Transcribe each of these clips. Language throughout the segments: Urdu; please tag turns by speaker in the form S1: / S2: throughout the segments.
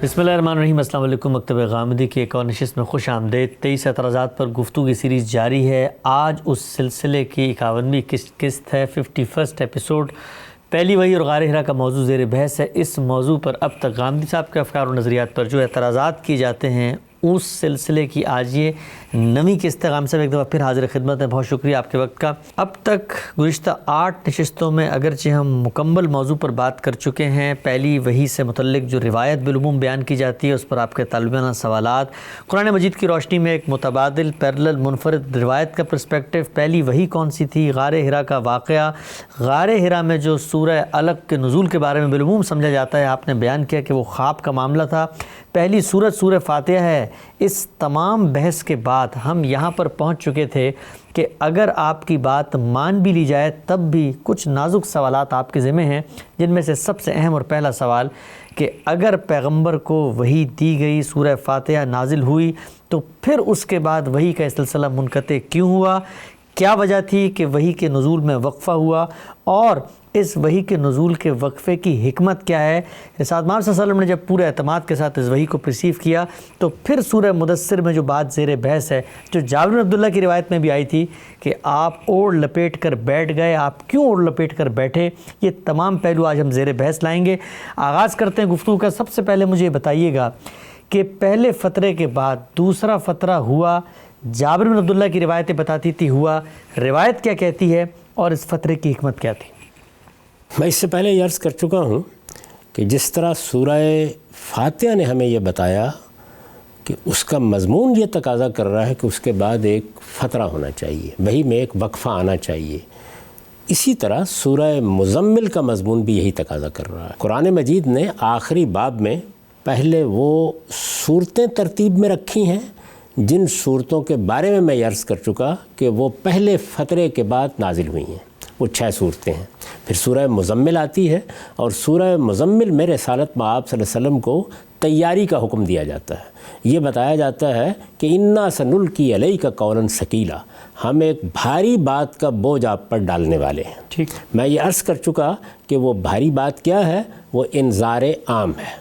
S1: بسم اللہ الرحمن الرحیم۔ السلام علیکم۔ مکتب غامدی کی ایک اور نشست میں خوش آمدید۔ 23 اعتراضات پر گفتگو کی سیریز جاری ہے۔ آج اس سلسلے کی 51ویں قسط ہے، 51 ایپیسوڈ۔ پہلی وحی اور غار حرا کا موضوع زیر بحث ہے۔ اس موضوع پر اب تک غامدی صاحب کے افکار و نظریات پر جو اعتراضات کیے جاتے ہیں، اس سلسلے کی آج یہ 9ویں قسط ہے۔ غامدی صاحب ایک دفعہ پھر حاضر خدمت ہے، بہت شکریہ آپ کے وقت کا۔ اب تک گزشتہ 8 نشستوں میں اگرچہ ہم مکمل موضوع پر بات کر چکے ہیں، پہلی وحی سے متعلق جو روایت بالعموم بیان کی جاتی ہے اس پر آپ کے طالبانہ سوالات، قرآن مجید کی روشنی میں ایک متبادل پیرلل منفرد روایت کا پرسپیکٹو، پہلی وحی کون سی تھی، غار حرا کا واقعہ، غار حرا میں جو سورہ علق کے نزول کے بارے میں بالعموم سمجھا جاتا ہے، آپ نے بیان کیا کہ وہ خواب کا معاملہ تھا، پہلی سورت سورہ فاتحہ ہے۔ اس تمام بحث کے بعد ہم یہاں پر پہنچ چکے تھے کہ اگر آپ کی بات مان بھی لی جائے تب بھی کچھ نازک سوالات آپ کے ذمہ ہیں، جن میں سے سب سے اہم اور پہلا سوال کہ اگر پیغمبر کو وحی دی گئی، سورہ فاتحہ نازل ہوئی، تو پھر اس کے بعد وحی کا سلسلہ منقطع کیوں ہوا؟ کیا وجہ تھی کہ وحی کے نزول میں وقفہ ہوا؟ اور اس وحی کے نزول کے وقفے کی حکمت کیا ہے؟ رسالت محمد صلی اللہ علیہ وسلم نے جب پورے اعتماد کے ساتھ اس وحی کو پرسیو کیا تو پھر سورہ مدثر میں جو بات زیر بحث ہے، جو جابر بن عبداللہ کی روایت میں بھی آئی تھی کہ آپ اوڑھ لپیٹ کر بیٹھ گئے، آپ کیوں اوڑھ لپیٹ کر بیٹھے؟ یہ تمام پہلو آج ہم زیر بحث لائیں گے۔ آغاز کرتے ہیں گفتگو کا۔ سب سے پہلے مجھے بتائیے گا کہ پہلے فترے کے بعد دوسرا فترہ ہوا، جابر بن عبداللہ کی روایتیں بتاتی تھی ہوا، روایت کیا کہتی ہے اور اس فترے کی حکمت کیا تھی؟
S2: میں اس سے پہلے یہ عرض کر چکا ہوں کہ جس طرح سورہ فاتحہ نے ہمیں یہ بتایا کہ اس کا مضمون یہ تقاضا کر رہا ہے کہ اس کے بعد ایک فترہ ہونا چاہیے، وحی میں ایک وقفہ آنا چاہیے، اسی طرح سورہ مزمل کا مضمون بھی یہی تقاضا کر رہا ہے۔ قرآن مجید نے آخری باب میں پہلے وہ صورتیں ترتیب میں رکھی ہیں جن صورتوں کے بارے میں میں عرض کر چکا کہ وہ پہلے فترے کے بعد نازل ہوئی ہیں، وہ 6 صورتیں ہیں۔ پھر سورہ مزمل آتی ہے اور سورہ مزمل میں رسالت مآب صلی اللہ علیہ وسلم کو تیاری کا حکم دیا جاتا ہے۔ یہ بتایا جاتا ہے کہ انا سنلقی علیک قولا ثقیلا، ہم ایک بھاری بات کا بوجھ آپ پر ڈالنے والے ہیں۔
S1: ٹھیک،
S2: میں یہ عرض کر چکا کہ وہ بھاری بات کیا ہے، وہ انذار عام ہے۔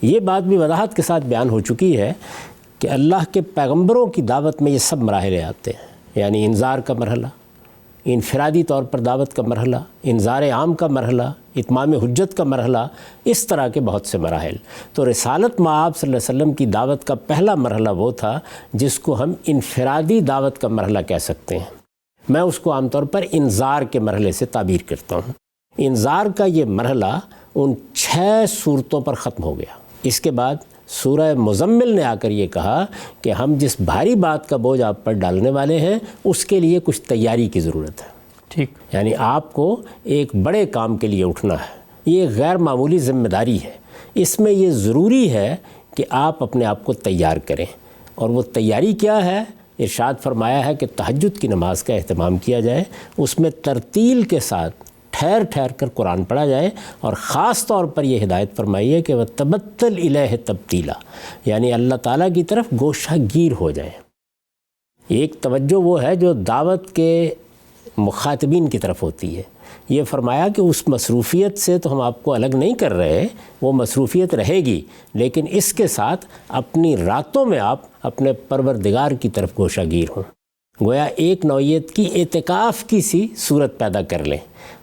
S2: یہ بات بھی وضاحت کے ساتھ بیان ہو چکی ہے کہ اللہ کے پیغمبروں کی دعوت میں یہ سب مراحل آتے ہیں، یعنی انذار کا مرحلہ، انفرادی طور پر دعوت کا مرحلہ، انذار عام کا مرحلہ، اتمام حجت کا مرحلہ، اس طرح کے بہت سے مراحل۔ تو رسالت مآب صلی اللہ علیہ وسلم کی دعوت کا پہلا مرحلہ وہ تھا جس کو ہم انفرادی دعوت کا مرحلہ کہہ سکتے ہیں۔ میں اس کو عام طور پر انذار کے مرحلے سے تعبیر کرتا ہوں۔ انذار کا یہ مرحلہ ان 6 صورتوں پر ختم ہو گیا۔ اس کے بعد سورہ مزمل نے آ کر یہ کہا کہ ہم جس بھاری بات کا بوجھ آپ پر ڈالنے والے ہیں اس کے لیے کچھ تیاری کی ضرورت ہے۔
S1: ٹھیک،
S2: یعنی آپ کو ایک بڑے کام کے لیے اٹھنا ہے، یہ غیر معمولی ذمہ داری ہے، اس میں یہ ضروری ہے کہ آپ اپنے آپ کو تیار کریں۔ اور وہ تیاری کیا ہے؟ ارشاد فرمایا ہے کہ تہجد کی نماز کا اہتمام کیا جائے، اس میں ترتیل کے ساتھ ٹھہر ٹھہر کر قرآن پڑھا جائے، اور خاص طور پر یہ ہدایت فرمائی ہے کہ وہ تبتل الیہ تبتیلا، یعنی اللہ تعالیٰ کی طرف گوشہ گیر ہو جائیں۔ ایک توجہ وہ ہے جو دعوت کے مخاطبین کی طرف ہوتی ہے۔ یہ فرمایا کہ اس مصروفیت سے تو ہم آپ کو الگ نہیں کر رہے، وہ مصروفیت رہے گی، لیکن اس کے ساتھ اپنی راتوں میں آپ اپنے پروردگار کی طرف گوشہ گیر ہوں۔ گویا ایک نوعیت کی اعتکاف کی سی صورت پیدا کر لیں،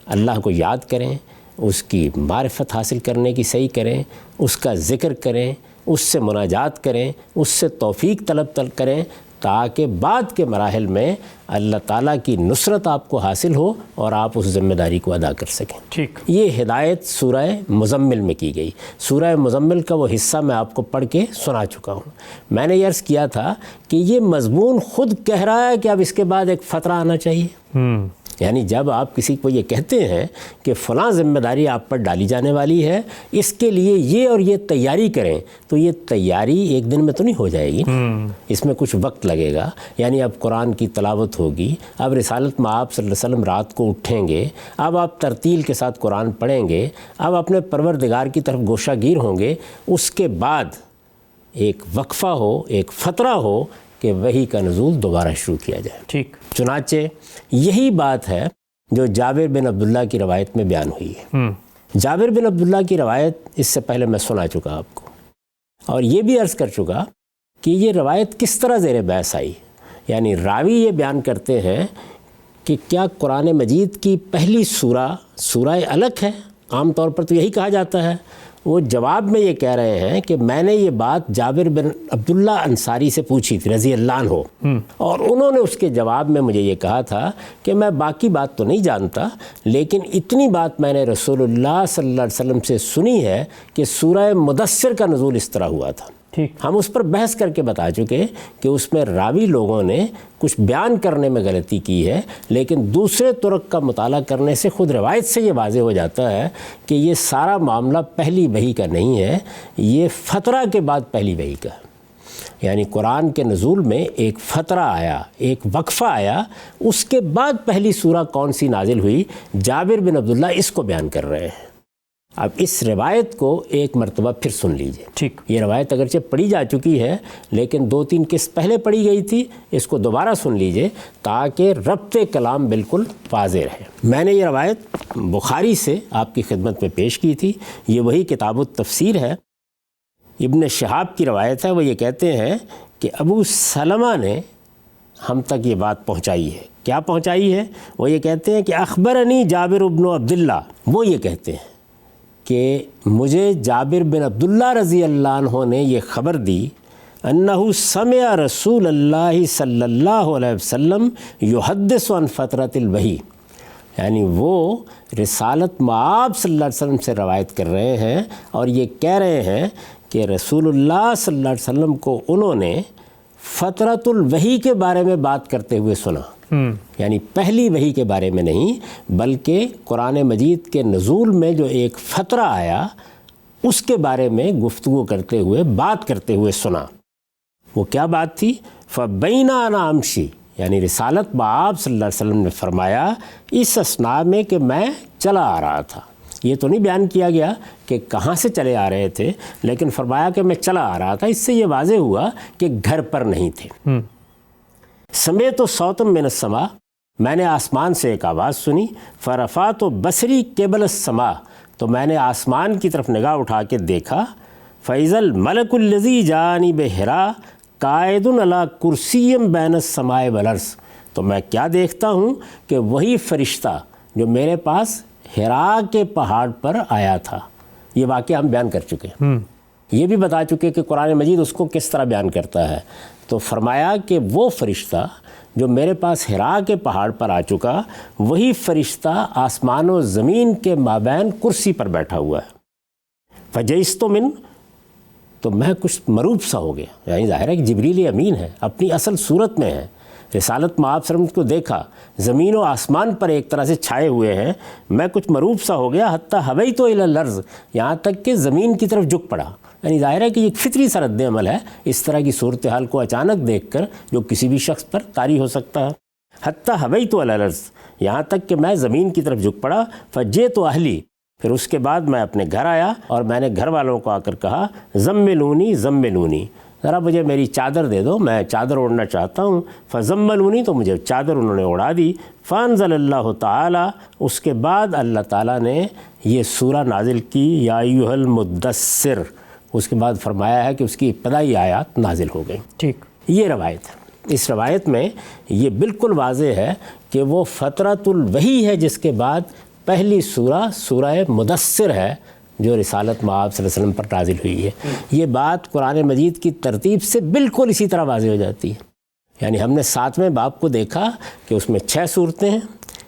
S2: اللہ کو یاد کریں، اس کی معرفت حاصل کرنے کی صحیح کریں، اس کا ذکر کریں، اس سے مناجات کریں، اس سے توفیق طلب کریں، تاکہ بعد کے مراحل میں اللہ تعالیٰ کی نصرت آپ کو حاصل ہو اور آپ اس ذمہ داری کو ادا کر سکیں۔
S1: ٹھیک،
S2: یہ ہدایت سورہ مزمل میں کی گئی۔ سورہ مزمل کا وہ حصہ میں آپ کو پڑھ کے سنا چکا ہوں۔ میں نے یہ عرض کیا تھا کہ یہ مضمون خود کہہ رہا ہے کہ اب اس کے بعد ایک فترہ آنا چاہیے۔ یعنی جب آپ کسی کو یہ کہتے ہیں کہ فلاں ذمہ داری آپ پر ڈالی جانے والی ہے، اس کے لیے یہ اور یہ تیاری کریں، تو یہ تیاری ایک دن میں تو نہیں ہو جائے گی، اس میں کچھ وقت لگے گا۔ یعنی اب قرآن کی تلاوت ہوگی، اب رسالت مآب صلی اللہ علیہ وسلم رات کو اٹھیں گے، اب آپ ترتیل کے ساتھ قرآن پڑھیں گے، اب اپنے پروردگار کی طرف گوشہ گیر ہوں گے، اس کے بعد ایک وقفہ ہو، ایک فترہ ہو کہ وحی کا نزول دوبارہ شروع کیا جائے۔
S1: ٹھیک،
S2: چنانچہ یہی بات ہے جو جابر بن عبداللہ کی روایت میں بیان ہوئی ہے۔ جابر بن عبداللہ کی روایت اس سے پہلے میں سنا چکا آپ کو۔ اور یہ بھی عرض کر چکا کہ یہ روایت کس طرح زیر بحث آئی. یعنی راوی یہ بیان کرتے ہیں کہ کیا قرآن مجید کی پہلی سورہ علق ہے، عام طور پر تو یہی کہا جاتا ہے. وہ جواب میں یہ کہہ رہے ہیں کہ میں نے یہ بات جابر بن عبداللہ انصاری سے پوچھی تھی رضی اللہ عنہ، اور انہوں نے اس کے جواب میں مجھے یہ کہا تھا کہ میں باقی بات تو نہیں جانتا، لیکن اتنی بات میں نے رسول اللہ صلی اللہ علیہ وسلم سے سنی ہے کہ سورہ مدثر کا نزول اس طرح ہوا تھا. ہم اس پر بحث کر کے بتا چکے کہ اس میں راوی لوگوں نے کچھ بیان کرنے میں غلطی کی ہے، لیکن دوسرے طرق کا مطالعہ کرنے سے خود روایت سے یہ واضح ہو جاتا ہے کہ یہ سارا معاملہ پہلی وحی کا نہیں ہے، یہ فترہ کے بعد پہلی وحی کا ہے. یعنی قرآن کے نزول میں ایک فترہ آیا، ایک وقفہ آیا، اس کے بعد پہلی سورہ کون سی نازل ہوئی، جابر بن عبداللہ اس کو بیان کر رہے ہیں. اب اس روایت کو ایک مرتبہ پھر سن لیجئے.
S1: ٹھیک.
S2: یہ روایت اگرچہ پڑھی جا چکی ہے لیکن 2-3 قسط پہلے پڑھی گئی تھی، اس کو دوبارہ سن لیجئے تاکہ ربط کلام بالکل واضح رہے. میں نے یہ روایت بخاری سے آپ کی خدمت میں پیش کی تھی. یہ وہی کتاب التفسیر ہے. ابن شہاب کی روایت ہے. وہ یہ کہتے ہیں کہ ابو سلمہ نے ہم تک یہ بات پہنچائی ہے. کیا پہنچائی ہے؟ وہ یہ کہتے ہیں کہ اخبرنی جابر بن عبداللہ. وہ یہ کہتے ہیں کہ مجھے جابر بن عبداللہ رضی اللہ عنہ نے یہ خبر دی انہ سمع رسول اللہ صلی اللہ علیہ وسلم یحدث عن فترۃ الوحی. یعنی وہ رسالت مآب صلی اللہ علیہ وسلم سے روایت کر رہے ہیں اور یہ کہہ رہے ہیں کہ رسول اللہ صلی اللہ علیہ وسلم کو انہوں نے فترۃ الوحی کے بارے میں بات کرتے ہوئے سنا. یعنی پہلی وحی کے بارے میں نہیں بلکہ قرآن مجید کے نزول میں جو ایک فترہ آیا اس کے بارے میں گفتگو کرتے ہوئے بات کرتے ہوئے سنا. وہ کیا بات تھی؟ فَبَيْنَ أَنَا أَمْشِي. یعنی رسالت بآب صلی اللہ علیہ وسلم نے فرمایا اس اثناء میں کہ میں چلا آ رہا تھا. یہ تو نہیں بیان کیا گیا کہ کہاں سے چلے آ رہے تھے، لیکن فرمایا کہ میں چلا آ رہا تھا. اس سے یہ واضح ہوا کہ گھر پر نہیں تھے. سمیت صوتم من السماء. میں نے آسمان سے ایک آواز سنی. فرفعت بصری قبل السماء. تو میں نے آسمان کی طرف نگاہ اٹھا کے دیکھا. فإذا الملك الذي جاءني بحراء قائد على کرسی بین السماء والارض. تو میں کیا دیکھتا ہوں کہ وہی فرشتہ جو میرے پاس حراء کے پہاڑ پر آیا تھا. یہ واقعہ ہم بیان کر چکے ہیں. یہ بھی بتا چکے کہ قرآن مجید اس کو کس طرح بیان کرتا ہے. تو فرمایا کہ وہ فرشتہ جو میرے پاس حراء کے پہاڑ پر آ چکا وہی فرشتہ آسمان و زمین کے مابین کرسی پر بیٹھا ہوا ہے. فجئست من. تو میں کچھ مروب سا ہو گیا. یعنی ظاہر ہے کہ جبریل امین ہے، اپنی اصل صورت میں ہے. رسالت مآب صلی اللہ علیہ وسلم کو دیکھا، زمین و آسمان پر ایک طرح سے چھائے ہوئے ہیں. میں کچھ مروب سا ہو گیا. حتی حویت الی الارض. یہاں تک کہ زمین کی طرف جھک پڑا. یعنی ظاہر ہے کہ یہ فطری سا رد عمل ہے اس طرح کی صورتحال کو اچانک دیکھ کر جو کسی بھی شخص پر طاری ہو سکتا ہے. حتی حویت الی الارض. یہاں تک کہ میں زمین کی طرف جھک پڑا. فجئت اہلی. پھر اس کے بعد میں اپنے گھر آیا اور میں نے گھر والوں کو آ کر کہا زملونی زملونی، ذرا مجھے میری چادر دے دو، میں چادر اوڑھنا چاہتا ہوں. فزملونی. تو مجھے چادر انہوں نے اڑا دی. فانزل اللہ تعالی. اس کے بعد اللہ تعالیٰ نے یہ سورہ نازل کی یا ایھا المدثر. اس کے بعد فرمایا ہے کہ اس کی ابتدائی آیات نازل ہو گئیں.
S1: ٹھیک.
S2: یہ روایت ہے. اس روایت میں یہ بالکل واضح ہے کہ وہ فترۃ الوحی ہے جس کے بعد پہلی سورہ مدثر ہے جو رسالت مآب صلی اللہ علیہ وسلم پر نازل ہوئی ہے. یہ بات قرآن مجید کی ترتیب سے بالکل اسی طرح واضح ہو جاتی ہے. یعنی ہم نے 7ویں باب کو دیکھا کہ اس میں 6 صورتیں ہیں.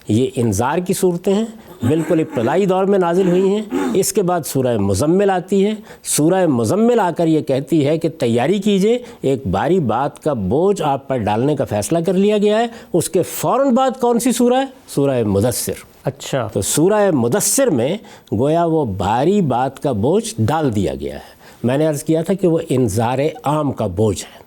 S2: یہ انذار کی صورتیں ہیں، بالکل ابتدائی دور میں نازل ہوئی ہیں. اس کے بعد سورہ مزمل آتی ہے. سورہ مزمل آ کر یہ کہتی ہے کہ تیاری کیجئے، ایک باری بات کا بوجھ آپ پر ڈالنے کا فیصلہ کر لیا گیا ہے. اس کے فوراً بعد کون سی سورہ ہے؟ سورہ مدثر.
S1: اچھا. تو
S2: سورہ مدثر میں گویا وہ بھاری بات کا بوجھ ڈال دیا گیا ہے. میں نے عرض کیا تھا کہ وہ انذار عام کا بوجھ ہے.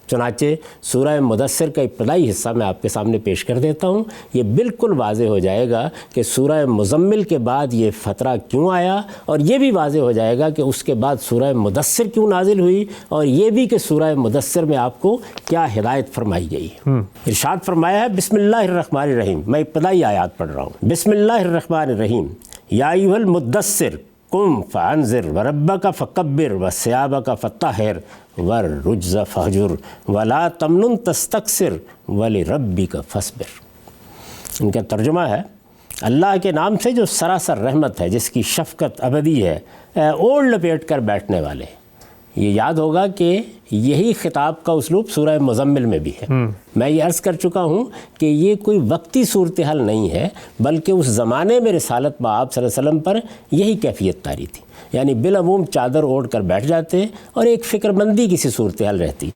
S2: چنانچہ سورہ مدثر کا ابتدائی حصہ میں آپ کے سامنے پیش کر دیتا ہوں. یہ بالکل واضح ہو جائے گا کہ سورہ مزمل کے بعد یہ فترہ کیوں آیا، اور یہ بھی واضح ہو جائے گا کہ اس کے بعد سورہ مدثر کیوں نازل ہوئی، اور یہ بھی کہ سورہ مدثر میں آپ کو کیا ہدایت فرمائی گئی ہے. ارشاد فرمایا ہے بسم اللہ الرحمن الرحیم. میں ابتدائی آیات پڑھ رہا ہوں. بسم اللہ الرحمن الرحیم. یا ایھا المدثر قم فانذر وربک فکبر وثیابک فطہر والرجز فہجر ولا تمنن تستکثر ولربک فاصبر۔ ان کا ترجمہ ہے اللہ کے نام سے جو سراسر رحمت ہے، جس کی شفقت ابدی ہے، اے اوڑھ لپیٹ کر بیٹھنے والے۔ یہ یاد ہوگا کہ یہی خطاب کا اسلوب سورہ مزمل میں بھی ہے۔ میں یہ عرض کر چکا ہوں کہ یہ کوئی وقتی صورتحال نہیں ہے، بلکہ اس زمانے میں رسالت بآب صلی اللہ علیہ وسلم پر یہی کیفیت طاری تھی، یعنی بالعموم چادر اوڑھ کر بیٹھ جاتے اور ایک فکر مندی کی سی صورتحال رہتی۔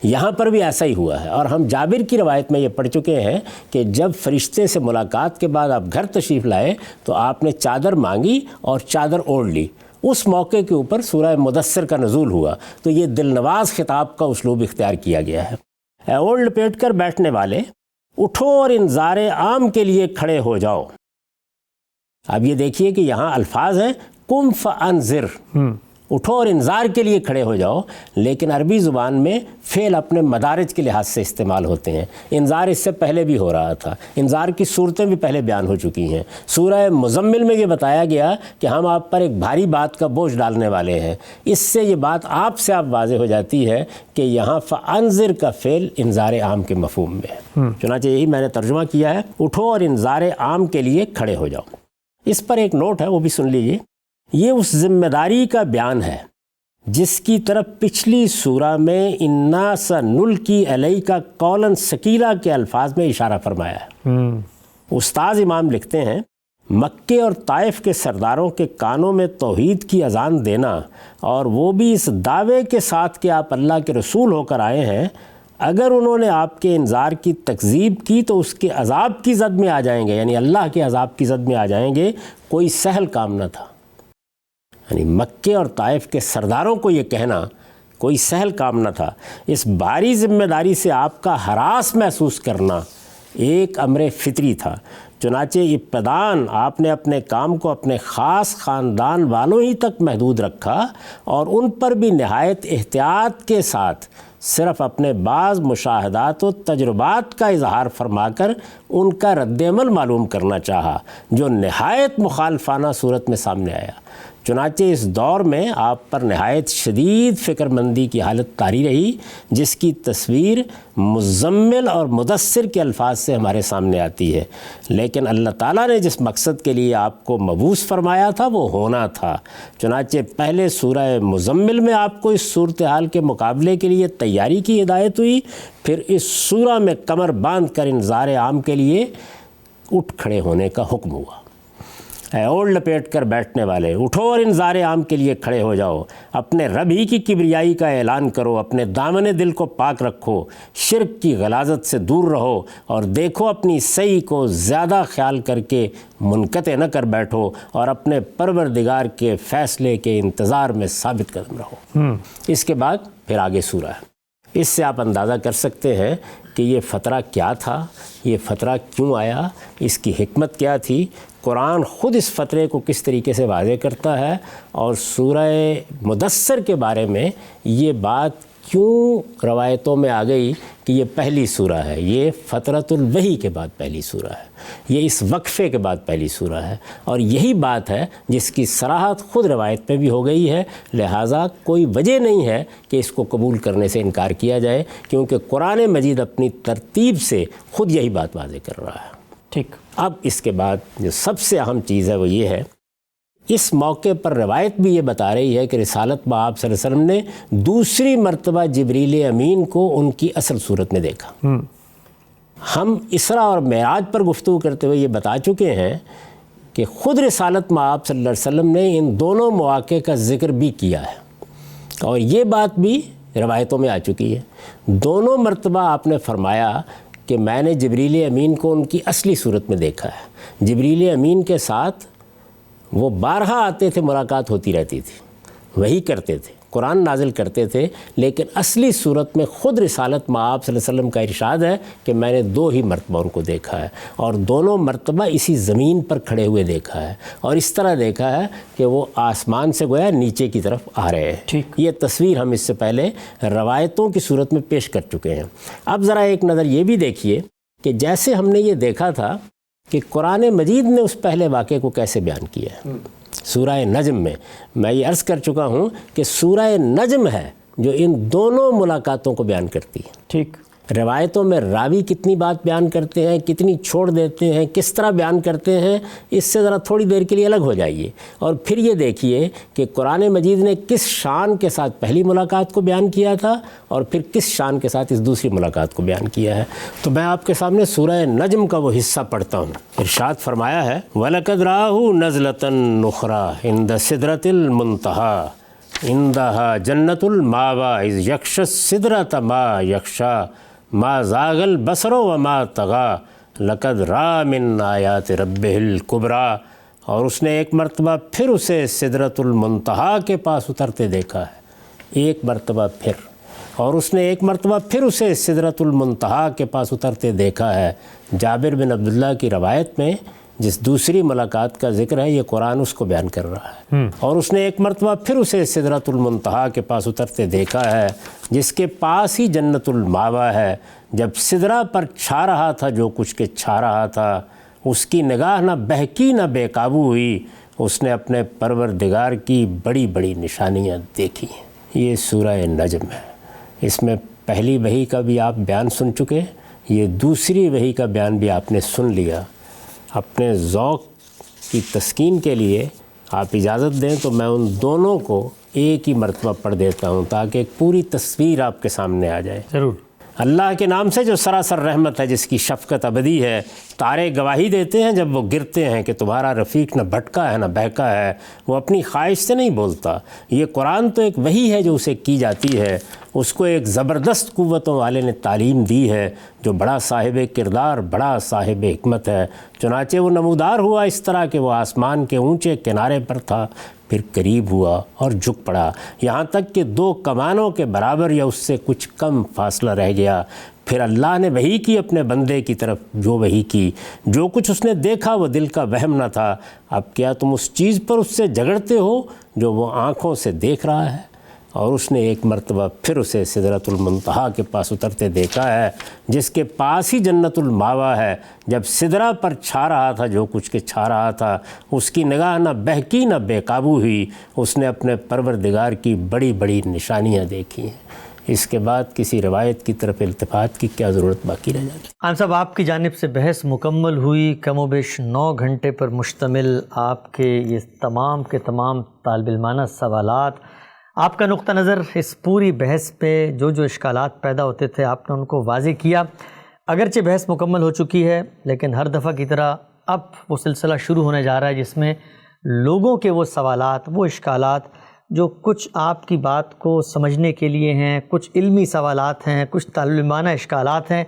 S2: یہاں پر بھی ایسا ہی ہوا ہے، اور ہم جابر کی روایت میں یہ پڑھ چکے ہیں کہ جب فرشتے سے ملاقات کے بعد آپ گھر تشریف لائے تو آپ نے چادر مانگی اور چادر اوڑھ لی۔ اس موقع کے اوپر سورہ مدثر کا نزول ہوا، تو یہ دل نواز خطاب کا اسلوب اختیار کیا گیا ہے۔ اے اوڑھ لپیٹ کر بیٹھنے والے، اٹھو اور انذار عام کے لیے کھڑے ہو جاؤ۔ اب یہ دیکھیے کہ یہاں الفاظ ہیں قم فانذر، اٹھو اور انذار کے لیے کھڑے ہو جاؤ، لیکن عربی زبان میں فعل اپنے مدارج کے لحاظ سے استعمال ہوتے ہیں۔ انذار اس سے پہلے بھی ہو رہا تھا، انذار کی صورتیں بھی پہلے بیان ہو چکی ہیں۔ سورہ مزمل میں یہ بتایا گیا کہ ہم آپ پر ایک بھاری بات کا بوجھ ڈالنے والے ہیں۔ اس سے یہ بات آپ سے آپ واضح ہو جاتی ہے کہ یہاں فانذر کا فعل انذار عام کے مفہوم میں ہے۔ چنانچہ یہی میں نے ترجمہ کیا ہے، اٹھو اور انذار عام کے لیے کھڑے ہو جاؤ۔ اس پر ایک نوٹ ہے، وہ بھی سن لیجیے۔ یہ اس ذمہ داری کا بیان ہے جس کی طرف پچھلی سورہ میں انا سنلقی علیک قولا ثقیلا کے الفاظ میں اشارہ فرمایا ہے۔ استاذ امام لکھتے ہیں، مکے اور طائف کے سرداروں کے کانوں میں توحید کی اذان دینا، اور وہ بھی اس دعوے کے ساتھ کہ آپ اللہ کے رسول ہو کر آئے ہیں، اگر انہوں نے آپ کے انذار کی تکذیب کی تو اس کے عذاب کی زد میں آ جائیں گے، یعنی اللہ کے عذاب کی زد میں آ جائیں گے، کوئی سہل کام نہ تھا۔ یعنی مکے اور طائف کے سرداروں کو یہ کہنا کوئی سہل کام نہ تھا۔ اس بھاری ذمہ داری سے آپ کا ہراس محسوس کرنا ایک امر فطری تھا۔ چنانچہ ابتداً آپ نے اپنے کام کو اپنے خاص خاندان والوں ہی تک محدود رکھا، اور ان پر بھی نہایت احتیاط کے ساتھ صرف اپنے بعض مشاہدات و تجربات کا اظہار فرما کر ان کا رد عمل معلوم کرنا چاہا، جو نہایت مخالفانہ صورت میں سامنے آیا۔ چنانچہ اس دور میں آپ پر نہایت شدید فکر مندی کی حالت طاری رہی، جس کی تصویر مزمل اور مدثر کے الفاظ سے ہمارے سامنے آتی ہے۔ لیکن اللہ تعالیٰ نے جس مقصد کے لیے آپ کو مبعوث فرمایا تھا وہ ہونا تھا۔ چنانچہ پہلے سورہ مزمل میں آپ کو اس صورتحال کے مقابلے کے لیے تیاری کی ہدایت ہوئی، پھر اس سورہ میں کمر باندھ کر انذار عام کے لیے اٹھ کھڑے ہونے کا حکم ہوا۔ اے اوڑھ لپیٹ کر بیٹھنے والے، اٹھو اور انذار عام کے لیے کھڑے ہو جاؤ، اپنے رب ہی کی کبریائی کا اعلان کرو، اپنے دامن دل کو پاک رکھو، شرک کی غلاظت سے دور رہو، اور دیکھو اپنی صحیح کو زیادہ خیال کر کے منقطع نہ کر بیٹھو، اور اپنے پروردگار کے فیصلے کے انتظار میں ثابت قدم رہو۔ اس کے بعد پھر آگے سورہ ہے۔ اس سے آپ اندازہ کر سکتے ہیں کہ یہ فترہ کیا تھا، یہ فترہ کیوں آیا، اس کی حکمت کیا تھی۔ قرآن خود اس فترے کو کس طریقے سے واضح کرتا ہے، اور سورہ مدثر کے بارے میں یہ بات کیوں روایتوں میں آ گئی کہ یہ پہلی سورہ ہے، یہ فترۃ الوحی کے بعد پہلی سورہ ہے، یہ اس وقفے کے بعد پہلی سورہ ہے، اور یہی بات ہے جس کی صراحت خود روایت پہ بھی ہو گئی ہے۔ لہٰذا کوئی وجہ نہیں ہے کہ اس کو قبول کرنے سے انکار کیا جائے، کیونکہ قرآن مجید اپنی ترتیب سے خود یہی بات واضح کر رہا ہے۔
S1: ٹھیک،
S2: اب اس کے بعد جو سب سے اہم چیز ہے وہ یہ ہے، اس موقع پر روایت بھی یہ بتا رہی ہے کہ رسالت بآب صلی اللہ علیہ وسلم نے دوسری مرتبہ جبریل امین کو ان کی اصل صورت میں دیکھا۔ ہم اسراء اور معراج پر گفتگو کرتے ہوئے یہ بتا چکے ہیں کہ خود رسالت بآب صلی اللہ علیہ وسلم نے ان دونوں مواقع کا ذکر بھی کیا ہے، اور یہ بات بھی روایتوں میں آ چکی ہے۔ دونوں مرتبہ آپ نے فرمایا کہ میں نے جبریل امین کو ان کی اصلی صورت میں دیکھا ہے۔ جبریل امین کے ساتھ وہ بارہا آتے تھے، ملاقات ہوتی رہتی تھی، وہی کرتے تھے، قرآن نازل کرتے تھے، لیکن اصلی صورت میں خود رسالت مآب صلی اللہ علیہ وسلم کا ارشاد ہے کہ میں نے 2 ہی مرتبہ ان کو دیکھا ہے، اور دونوں مرتبہ اسی زمین پر کھڑے ہوئے دیکھا ہے، اور اس طرح دیکھا ہے کہ وہ آسمان سے گویا نیچے کی طرف آ رہے ہیں۔ یہ تصویر ہم اس سے پہلے روایتوں کی صورت میں پیش کر چکے ہیں۔ اب ذرا ایک نظر یہ بھی دیکھیے کہ جیسے ہم نے یہ دیکھا تھا کہ قرآن مجید نے اس پہلے واقعے کو کیسے بیان کیا ہے۔ سورہ نجم میں یہ عرض کر چکا ہوں کہ سورہ نجم ہے جو ان دونوں ملاقاتوں کو بیان کرتی ہے.
S1: ٹھیک.
S2: روایتوں میں راوی کتنی بات بیان کرتے ہیں، کتنی چھوڑ دیتے ہیں، کس طرح بیان کرتے ہیں، اس سے ذرا تھوڑی دیر کے لیے الگ ہو جائیے اور پھر یہ دیکھیے کہ قرآن مجید نے کس شان کے ساتھ پہلی ملاقات کو بیان کیا تھا اور پھر کس شان کے ساتھ اس دوسری ملاقات کو بیان کیا ہے. تو میں آپ کے سامنے سورہ نجم کا وہ حصہ پڑھتا ہوں. ارشاد فرمایا ہے وَلَقَدْ رَآهُ نَزْلَةً أُخْرَىٰ عِنْدَ سِدْرَةِ الْمُنتَهَىٰ عِنْدَهَا جَنَّةُ الْمَأْوَىٰ إِذْ يَغْشَى السِّدْرَةَ مَا يَغْشَىٰ ما زاغ البصر وما طغى لقد رأى من آیات ربہ الکبریٰ. اور اس نے ایک مرتبہ پھر اسے سدرۃ المنتہا کے پاس اترتے دیکھا ہے، ایک مرتبہ پھر، اور اس نے ایک مرتبہ پھر اسے سدرۃ المنتہا کے پاس اترتے دیکھا ہے. جابر بن عبداللہ کی روایت میں جس دوسری ملاقات کا ذکر ہے یہ قرآن اس کو بیان کر رہا ہے. اور اس نے ایک مرتبہ پھر اسے سدرۃ المنتہا کے پاس اترتے دیکھا ہے جس کے پاس ہی جنت الماوا ہے. جب سدرہ پر چھا رہا تھا جو کچھ کے چھا رہا تھا، اس کی نگاہ نہ بہکی نہ بے قابو ہوئی، اس نے اپنے پروردگار کی بڑی بڑی نشانیاں دیکھی. یہ سورہ نجم ہے. اس میں پہلی وحی کا بھی آپ بیان سن چکے، یہ دوسری وحی کا بیان بھی آپ نے سن لیا. اپنے ذوق کی تسکین کے لیے آپ اجازت دیں تو میں ان دونوں کو ایک ہی مرتبہ پڑھ دیتا ہوں تاکہ ایک پوری تصویر آپ کے سامنے آ جائے.
S1: ضرور.
S2: اللہ کے نام سے جو سراسر رحمت ہے، جس کی شفقت ابدی ہے. تارے گواہی دیتے ہیں جب وہ گرتے ہیں کہ تمہارا رفیق نہ بھٹکا ہے نہ بہکا ہے، وہ اپنی خواہش سے نہیں بولتا. یہ قرآن تو ایک وحی ہے جو اسے کی جاتی ہے، اس کو ایک زبردست قوتوں والے نے تعلیم دی ہے جو بڑا صاحب کردار، بڑا صاحب حکمت ہے. چنانچہ وہ نمودار ہوا اس طرح کہ وہ آسمان کے اونچے کنارے پر تھا، پھر قریب ہوا اور جھک پڑا، یہاں تک کہ 2 کمانوں کے برابر یا اس سے کچھ کم فاصلہ رہ گیا. پھر اللہ نے وحی کی اپنے بندے کی طرف جو وحی کی. جو کچھ اس نے دیکھا وہ دل کا وہم نہ تھا. اب کیا تم اس چیز پر اس سے جھگڑتے ہو جو وہ آنکھوں سے دیکھ رہا ہے؟ اور اس نے ایک مرتبہ پھر اسے سدرۃ المنتہا کے پاس اترتے دیکھا ہے جس کے پاس ہی جنت الماوا ہے. جب سدرہ پر چھا رہا تھا جو کچھ کے چھا رہا تھا، اس کی نگاہ نہ بہکی نہ بے قابو ہوئی، اس نے اپنے پروردگار کی بڑی بڑی نشانیاں دیکھی ہیں. اس کے بعد کسی روایت کی طرف التفات کی کیا ضرورت باقی رہ جاتی؟
S1: خان صاحب، آپ کی جانب سے بحث مکمل ہوئی، کم و بیش 9 گھنٹے پر مشتمل آپ کے یہ تمام کے تمام طالب علمانہ سوالات، آپ کا نقطہ نظر اس پوری بحث پہ جو اشکالات پیدا ہوتے تھے آپ نے ان کو واضح کیا. اگرچہ بحث مکمل ہو چکی ہے لیکن ہر دفعہ کی طرح اب وہ سلسلہ شروع ہونے جا رہا ہے جس میں لوگوں کے وہ سوالات، وہ اشکالات جو کچھ آپ کی بات کو سمجھنے کے لیے ہیں، کچھ علمی سوالات ہیں، کچھ طالب علمانہ اشکالات ہیں،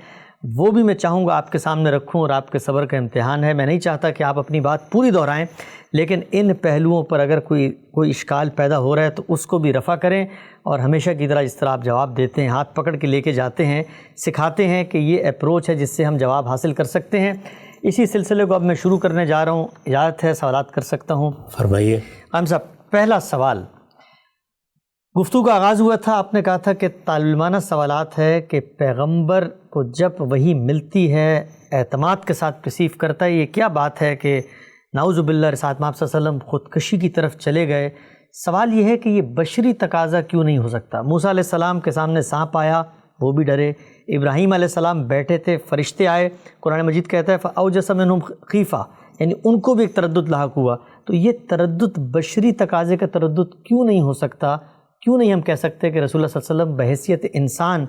S1: وہ بھی میں چاہوں گا آپ کے سامنے رکھوں. اور آپ کے صبر کا امتحان ہے، میں نہیں چاہتا کہ آپ اپنی بات پوری دہرائیں، لیکن ان پہلوؤں پر اگر کوئی اشکال پیدا ہو رہا ہے تو اس کو بھی رفع کریں. اور ہمیشہ کی طرح جس طرح آپ جواب دیتے ہیں، ہاتھ پکڑ کے لے کے جاتے ہیں، سکھاتے ہیں کہ یہ اپروچ ہے جس سے ہم جواب حاصل کر سکتے ہیں. اسی سلسلے کو اب میں شروع کرنے جا رہا ہوں. اجازت ہے سوالات کر سکتا ہوں؟
S2: فرمائیے.
S1: ہم صاحب، پہلا سوال، گفتگو کا آغاز ہوا تھا، آپ نے کہا تھا کہ طالب علمانہ سوالات ہے کہ پیغمبر کو جب وحی ملتی ہے اعتماد کے ساتھ ریسیو کرتا ہے. یہ کیا بات ہے کہ نعوذ باللہ رسالت مآب صلی اللہ علیہ وسلم خودکشی کی طرف چلے گئے؟ سوال یہ ہے کہ یہ بشری تقاضا کیوں نہیں ہو سکتا؟ موسیٰ علیہ السلام کے سامنے سانپ آیا، وہ بھی ڈرے. ابراہیم علیہ السلام بیٹھے تھے، فرشتے آئے، قرآن مجید کہتا ہے فَأَوْجَسَ مِنْهُمْ خِیفَةً، یعنی ان کو بھی ایک تردد لاحق ہوا. تو یہ تردد بشری تقاضے کا تردد کیوں نہیں ہو سکتا؟ کیوں نہیں ہم کہہ سکتے کہ رسول اللہ صلی اللہ علیہ وسلم بحیثیت انسان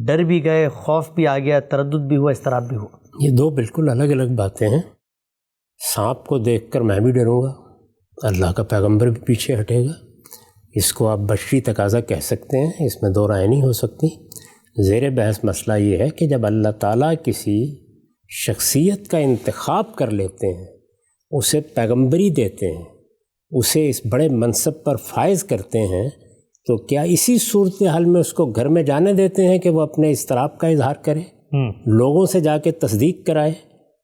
S1: ڈر بھی گئے، خوف بھی آ گیا، تردد بھی ہوا، اضطراب بھی ہوا؟
S2: یہ 2 بالکل الگ الگ باتیں ہیں. سانپ کو دیکھ کر میں بھی ڈروں گا، اللہ کا پیغمبر بھی پیچھے ہٹے گا. اس کو آپ بشری تقاضا کہہ سکتے ہیں، اس میں 2 رائے نہیں ہو سکتی. زیر بحث مسئلہ یہ ہے کہ جب اللہ تعالیٰ کسی شخصیت کا انتخاب کر لیتے ہیں، اسے پیغمبری دیتے ہیں، اسے اس بڑے منصب پر فائز کرتے ہیں، تو کیا اسی صورتحال میں اس کو گھر میں جانے دیتے ہیں کہ وہ اپنے اضطراب کا اظہار کرے، لوگوں سے جا کے تصدیق کرائے،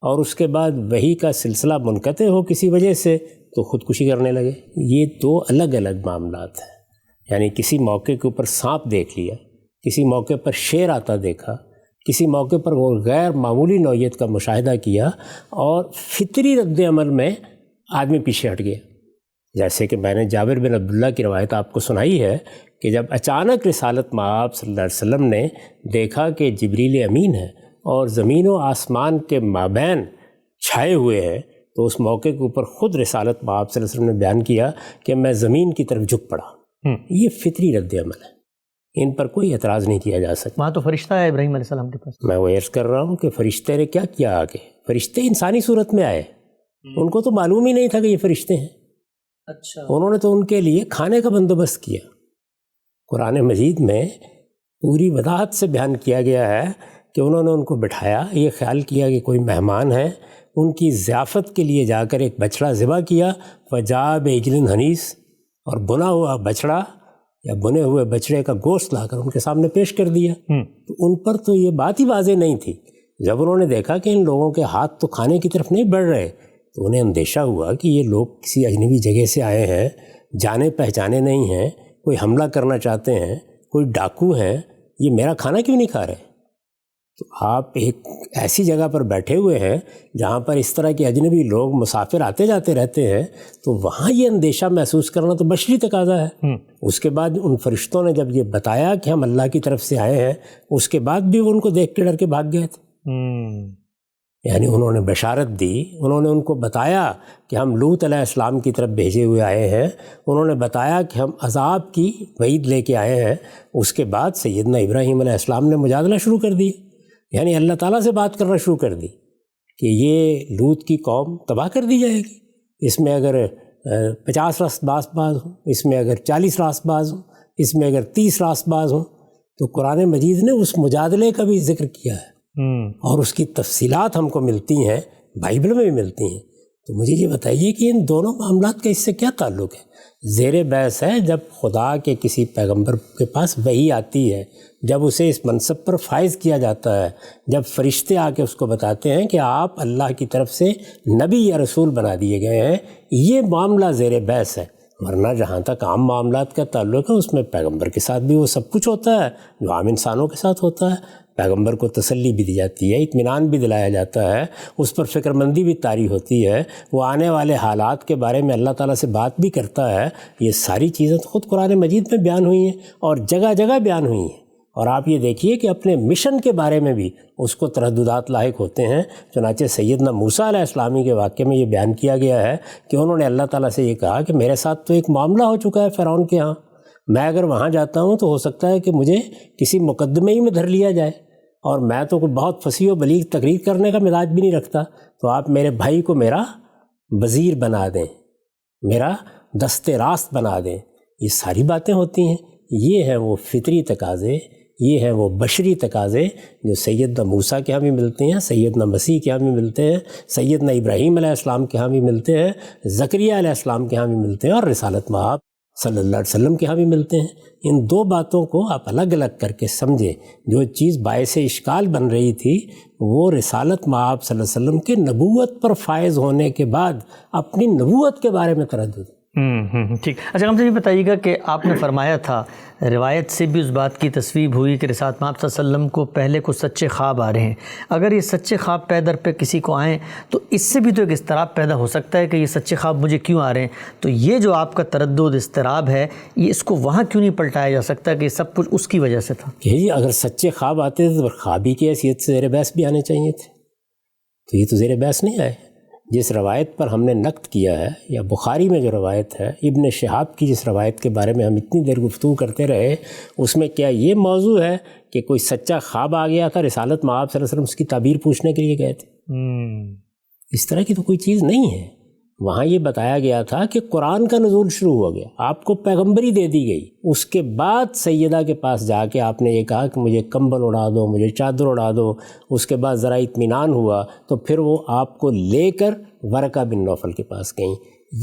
S2: اور اس کے بعد وحی کا سلسلہ منقطع ہو کسی وجہ سے تو خودکشی کرنے لگے؟ یہ 2 الگ الگ معاملات ہیں. یعنی کسی موقع کے اوپر سانپ دیکھ لیا، کسی موقع پر شیر آتا دیکھا، کسی موقع پر وہ غیر معمولی نوعیت کا مشاہدہ کیا اور فطری رد عمل میں آدمی پیچھے ہٹ گیا. جیسے کہ میں نے جابر بن عبداللہ کی روایت آپ کو سنائی ہے کہ جب اچانک رسالت مآب صلی اللہ علیہ وسلم نے دیکھا کہ جبریل امین ہے اور زمین و آسمان کے مابین چھائے ہوئے ہیں، تو اس موقع کے اوپر خود رسالت مآب صلی اللہ علیہ وسلم نے بیان کیا کہ میں زمین کی طرف جھک پڑا۔ یہ فطری رد عمل ہے، ان پر کوئی اعتراض نہیں کیا جا سکتا۔
S1: وہاں تو فرشتہ ہے ابراہیم علیہ السلام کے پاس۔
S2: میں وہ عرض کر رہا ہوں کہ فرشتے نے کیا کیا آگے؟ فرشتے انسانی صورت میں آئے، ان کو تو معلوم ہی نہیں تھا کہ یہ فرشتے ہیں۔
S1: اچھا،
S2: انہوں نے تو ان کے لیے کھانے کا بندوبست کیا۔ قرآن مجید میں پوری وضاحت سے بیان کیا گیا ہے کہ انہوں نے ان کو بٹھایا، یہ خیال کیا کہ کوئی مہمان ہے، ان کی ضیافت کے لیے جا کر ایک بچڑا ذبح کیا، فجاء بعجل حنیذ، اور بنا ہوا بچڑا یا بنے ہوئے بچڑے کا گوشت لا کر ان کے سامنے پیش کر دیا۔ تو ان پر تو یہ بات ہی واضح نہیں تھی۔ جب انہوں نے دیکھا کہ ان لوگوں کے ہاتھ تو کھانے کی طرف نہیں بڑھ رہے، تو انہیں اندیشہ ہوا کہ یہ لوگ کسی اجنبی جگہ سے آئے ہیں، جانے پہچانے نہیں ہیں، کوئی حملہ کرنا چاہتے ہیں، کوئی ڈاکو ہیں، یہ میرا کھانا کیوں نہیں کھا رہے؟ تو آپ ایک ایسی جگہ پر بیٹھے ہوئے ہیں جہاں پر اس طرح کے اجنبی لوگ مسافر آتے جاتے رہتے ہیں، تو وہاں یہ اندیشہ محسوس کرنا تو بشری تقاضا ہے۔ اس کے بعد ان فرشتوں نے جب یہ بتایا کہ ہم اللہ کی طرف سے آئے ہیں، اس کے بعد بھی وہ ان کو دیکھ کے ڈر کے بھاگ گئے تھے۔ یعنی انہوں نے بشارت دی، انہوں نے ان کو بتایا کہ ہم لوط علیہ السلام کی طرف بھیجے ہوئے آئے ہیں، انہوں نے بتایا کہ ہم عذاب کی وعید لے کے آئے ہیں۔ اس کے بعد سیدنا ابراہیم علیہ السلام نے مجادلہ شروع کر دی، یعنی اللہ تعالیٰ سے بات کرنا شروع کر دی کہ یہ لوط کی قوم تباہ کر دی جائے گی، اس میں اگر 50 راست باز ہوں، اس میں اگر 40 راست باز ہوں، اس میں اگر 30 راست باز ہوں۔ تو قرآن مجید نے اس مجادلے کا بھی ذکر کیا ہے، اور اس کی تفصیلات ہم کو ملتی ہیں، بائبل میں بھی ملتی ہیں۔ تو مجھے یہ بتائیے کہ ان دونوں معاملات کا اس سے کیا تعلق ہے؟ زیر بحث ہے جب خدا کے کسی پیغمبر کے پاس وحی آتی ہے، جب اسے اس منصب پر فائز کیا جاتا ہے، جب فرشتے آ کے اس کو بتاتے ہیں کہ آپ اللہ کی طرف سے نبی یا رسول بنا دیے گئے ہیں، یہ معاملہ زیر بحث ہے۔ ورنہ جہاں تک عام معاملات کا تعلق ہے، اس میں پیغمبر کے ساتھ بھی وہ سب کچھ ہوتا ہے جو عام انسانوں کے ساتھ ہوتا ہے۔ پیغمبر کو تسلی بھی دی جاتی ہے، اطمینان بھی دلایا جاتا ہے، اس پر فکر مندی بھی طاری ہوتی ہے، وہ آنے والے حالات کے بارے میں اللہ تعالیٰ سے بات بھی کرتا ہے۔ یہ ساری چیزیں تو خود قرآن مجید میں بیان ہوئی ہیں اور جگہ جگہ بیان ہوئی ہیں۔ اور آپ یہ دیکھیے کہ اپنے مشن کے بارے میں بھی اس کو ترددات لاحق ہوتے ہیں۔ چنانچہ سیدنا موسیٰ علیہ السلام کے واقعے میں یہ بیان کیا گیا ہے کہ انہوں نے اللہ تعالیٰ سے یہ کہا کہ میرے ساتھ تو ایک معاملہ ہو چکا ہے فرعون کے ہاں، میں اگر وہاں جاتا ہوں تو ہو سکتا ہے کہ مجھے کسی مقدمے ہی میں دھر لیا جائے، اور میں تو بہت فصیح و بلیغ تقریر کرنے کا مزاج بھی نہیں رکھتا، تو آپ میرے بھائی کو میرا وزیر بنا دیں، میرا دست راست بنا دیں۔ یہ ساری باتیں ہوتی ہیں، یہ ہیں وہ فطری تقاضے، یہ ہیں وہ بشری تقاضے جو سیدنا موسیٰ کے ہاں بھی ملتے ہیں، سیدنا مسیح کے ہاں بھی ملتے ہیں، سیدنا ابراہیم علیہ السلام کے ہاں بھی ملتے ہیں، زکریا علیہ السلام کے ہاں بھی ملتے ہیں، اور رسالت مآب صلی اللہ علیہ وسلم کے ہاں بھی ملتے ہیں۔ ان دو باتوں کو آپ الگ الگ کر کے سمجھیں۔ جو چیز باعث اشکال بن رہی تھی وہ رسالت مآب صلی اللہ علیہ وسلم کے نبوت پر فائز ہونے کے بعد اپنی نبوت کے بارے میں تردد۔
S1: ٹھیک۔ اچھا، ہم سے یہ بتائیے گا کہ آپ نے فرمایا تھا، روایت سے بھی اس بات کی تصویب ہوئی کہ رسالت مآب صلی اللہ علیہ وسلم کو پہلے کچھ سچے خواب آ رہے ہیں۔ اگر یہ سچے خواب پے در پہ کسی کو آئیں تو اس سے بھی تو ایک اضطراب پیدا ہو سکتا ہے کہ یہ سچے خواب مجھے کیوں آ رہے ہیں۔ تو یہ جو آپ کا تردد اضطراب ہے، یہ اس کو وہاں کیوں نہیں پلٹایا جا سکتا کہ یہ سب کچھ اس کی وجہ سے تھا؟
S2: کہ اگر سچے خواب آتے تھے تو خوابی کی حیثیت سے زیر بحث بھی آنے چاہیے تھے، تو یہ تو زیر بحث نہیں آئے۔ جس روایت پر ہم نے نقد کیا ہے، یا بخاری میں جو روایت ہے، ابن شہاب کی جس روایت کے بارے میں ہم اتنی دیر گفتگو کرتے رہے، اس میں کیا یہ موضوع ہے کہ کوئی سچا خواب آ گیا تھا، رسالت مآب صلی اللہ علیہ وسلم اس کی تعبیر پوچھنے کے لیے گئے تھے؟ اس طرح کی تو کوئی چیز نہیں ہے۔ وہاں یہ بتایا گیا تھا کہ قرآن کا نزول شروع ہو گیا، آپ کو پیغمبری دے دی گئی، اس کے بعد سیدہ کے پاس جا کے آپ نے یہ کہا کہ مجھے کمبل اڑا دو، مجھے چادر اڑا دو۔ اس کے بعد ذرا اطمینان ہوا تو پھر وہ آپ کو لے کر ورقہ بن نوفل کے پاس گئیں۔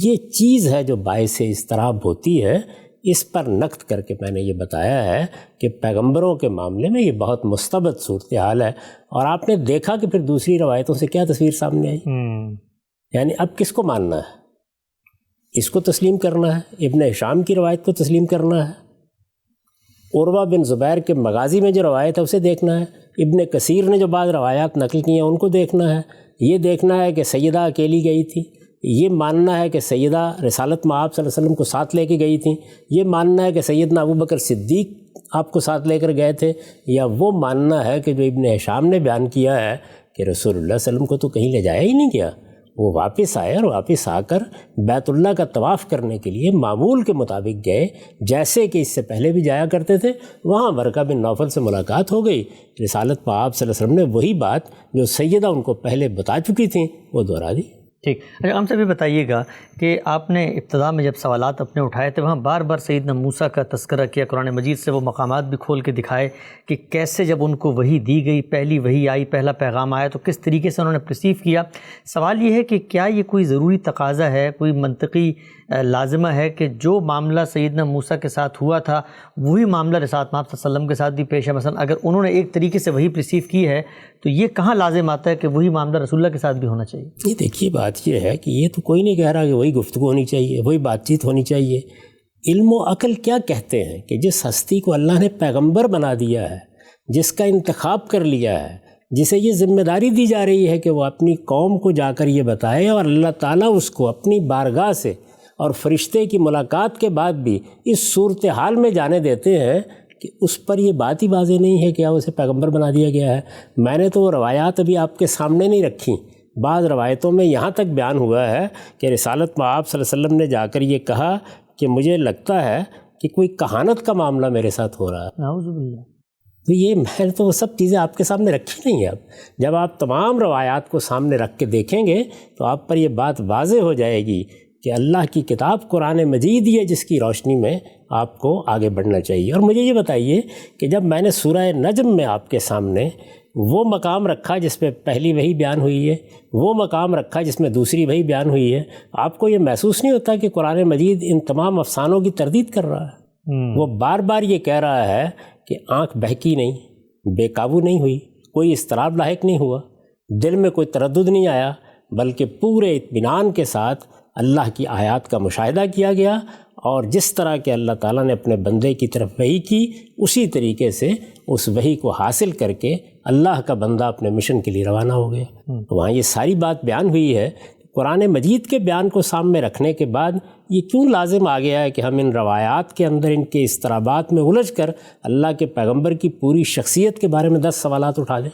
S2: یہ چیز ہے جو باعث اضطراب ہوتی ہے۔ اس پر نقد کر کے میں نے یہ بتایا ہے کہ پیغمبروں کے معاملے میں یہ بہت مستبد صورتحال ہے۔ اور آپ نے دیکھا کہ پھر دوسری روایتوں سے کیا تصویر سامنے آئی۔ یعنی اب کس کو ماننا ہے؟ اس کو تسلیم کرنا ہے، ابن ہشام کی روایت کو تسلیم کرنا ہے، عروہ بن زبیر کے مغازی میں جو روایت ہے اسے دیکھنا ہے، ابن کثیر نے جو بعض روایات نقل کی ہیں ان کو دیکھنا ہے، یہ دیکھنا ہے کہ سیدہ اکیلی گئی تھی، یہ ماننا ہے کہ سیدہ رسالت مآب صلی اللہ علیہ وسلم کو ساتھ لے کے گئی تھیں، یہ ماننا ہے کہ سیدنا ابوبکر صدیق آپ کو ساتھ لے کر گئے تھے، یا وہ ماننا ہے کہ جو ابن ہشام نے بیان کیا ہے کہ رسول اللہ صلی اللہ علیہ وسلم کو تو کہیں لے جایا ہی نہیں گیا، وہ واپس آئے اور واپس آ کر بیت اللہ کا طواف کرنے کے لیے معمول کے مطابق گئے، جیسے کہ اس سے پہلے بھی جایا کرتے تھے۔ وہاں ورقہ بن نوفل سے ملاقات ہو گئی، رسالت پاک صلی اللہ علیہ وسلم نے وہی بات جو سیدہ ان کو پہلے بتا چکی تھیں وہ دہرا دی۔
S1: ٹھیک، اچھا ہم سے بھی بتائیے گا کہ آپ نے ابتدا میں جب سوالات اپنے اٹھائے تھے وہاں بار بار سیدنا موسیٰ کا تذکرہ کیا، قرآن مجید سے وہ مقامات بھی کھول کے دکھائے کہ کیسے جب ان کو وحی دی گئی، پہلی وحی آئی، پہلا پیغام آیا تو کس طریقے سے انہوں نے پرسیو کیا۔ سوال یہ ہے کہ کیا یہ کوئی ضروری تقاضا ہے، کوئی منطقی لازمہ ہے کہ جو معاملہ سیدنا موسیٰ کے ساتھ ہوا تھا وہی معاملہ رسالت مآب صلی اللہ علیہ وسلم کے ساتھ بھی پیش ہے؟ مثلا اگر انہوں نے ایک طریقے سے وحی پرسیو کی ہے تو یہ کہاں لازم آتا ہے کہ وہی معاملہ رسول اللہ کے ساتھ بھی ہونا چاہیے؟
S2: یہ دیکھیے بات یہ ہے کہ یہ تو کوئی نہیں کہہ رہا کہ وہی گفتگو ہونی چاہیے، وہی بات چیت ہونی چاہیے۔ علم و عقل کیا کہتے ہیں کہ جس ہستی کو اللہ نے پیغمبر بنا دیا ہے، جس کا انتخاب کر لیا ہے، جسے یہ ذمہ داری دی جا رہی ہے کہ وہ اپنی قوم کو جا کر یہ بتائے، اور اللہ تعالیٰ اس کو اپنی بارگاہ سے اور فرشتے کی ملاقات کے بعد بھی اس صورتحال میں جانے دیتے ہیں کہ اس پر یہ بات ہی واضح نہیں ہے کہ اسے پیغمبر بنا دیا گیا ہے۔ میں نے تو وہ روایات ابھی آپ کے سامنے نہیں رکھی، بعض روایتوں میں یہاں تک بیان ہوا ہے کہ رسالت مآب صلی اللہ علیہ وسلم نے جا کر یہ کہا کہ مجھے لگتا ہے کہ کوئی کہانت کا معاملہ میرے ساتھ ہو رہا ہے۔
S1: نعوذ باللہ۔
S2: تو یہ میں تو وہ سب چیزیں آپ کے سامنے رکھی نہیں ہیں۔ اب جب آپ تمام روایات کو سامنے رکھ کے دیکھیں گے تو آپ پر یہ بات واضح ہو جائے گی کہ اللہ کی کتاب قرآن مجید ہی ہے جس کی روشنی میں آپ کو آگے بڑھنا چاہیے۔ اور مجھے یہ بتائیے کہ جب میں نے سورہ نجم میں آپ کے سامنے وہ مقام رکھا جس میں پہلی وحی بیان ہوئی ہے، وہ مقام رکھا جس میں دوسری وحی بیان ہوئی ہے، آپ کو یہ محسوس نہیں ہوتا کہ قرآن مجید ان تمام افسانوں کی تردید کر رہا ہے؟ وہ بار بار یہ کہہ رہا ہے کہ آنکھ بہکی نہیں، بے قابو نہیں ہوئی، کوئی اضطراب لاحق نہیں ہوا، دل میں کوئی تردد نہیں آیا، بلکہ پورے اطمینان کے ساتھ اللہ کی آیات کا مشاہدہ کیا گیا، اور جس طرح کہ اللہ تعالیٰ نے اپنے بندے کی طرف وحی کی اسی طریقے سے اس وحی کو حاصل کر کے اللہ کا بندہ اپنے مشن کے لیے روانہ ہو گیا۔ وہاں یہ ساری بات بیان ہوئی ہے۔ قرآن مجید کے بیان کو سامنے رکھنے کے بعد یہ کیوں لازم آ گیا ہے کہ ہم ان روایات کے اندر ان کے اضطرابات میں الجھ کر اللہ کے پیغمبر کی پوری شخصیت کے بارے میں 10 سوالات اٹھا دیں؟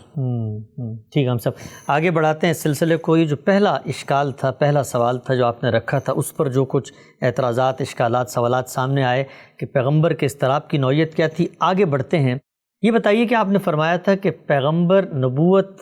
S1: ٹھیک، ہم سب آگے بڑھاتے ہیں اس سلسلے کو۔ یہ جو پہلا اشکال تھا، پہلا سوال تھا جو آپ نے رکھا تھا، اس پر جو کچھ اعتراضات، اشکالات، سوالات سامنے آئے کہ پیغمبر کے اضطراب کی نوعیت کیا تھی، آگے بڑھتے ہیں۔ یہ بتائیے کہ آپ نے فرمایا تھا کہ پیغمبر نبوت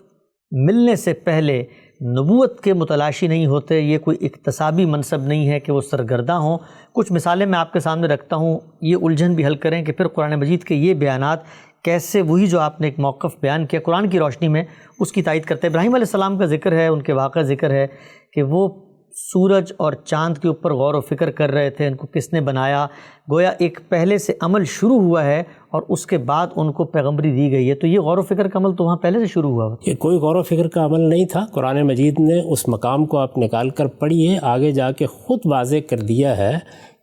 S1: ملنے سے پہلے نبوت کے متلاشی نہیں ہوتے، یہ کوئی اکتسابی منصب نہیں ہے کہ وہ سرگرداں ہوں۔ کچھ مثالیں میں آپ کے سامنے رکھتا ہوں، یہ الجھن بھی حل کریں کہ پھر قرآن مجید کے یہ بیانات کیسے وہی جو آپ نے ایک موقف بیان کیا قرآن کی روشنی میں اس کی تائید کرتے ہیں۔ ابراہیم علیہ السلام کا ذکر ہے، ان کے واقعہ ذکر ہے کہ وہ سورج اور چاند کے اوپر غور و فکر کر رہے تھے، ان کو کس نے بنایا، گویا ایک پہلے سے عمل شروع ہوا ہے اور اس کے بعد ان کو پیغمبری دی گئی ہے۔ تو یہ غور و فکر کا عمل تو وہاں پہلے سے شروع ہوا۔
S2: یہ کوئی غور و فکر کا عمل نہیں تھا، قرآن مجید نے اس مقام کو آپ نکال کر پڑھیے، آگے جا کے خود واضح کر دیا ہے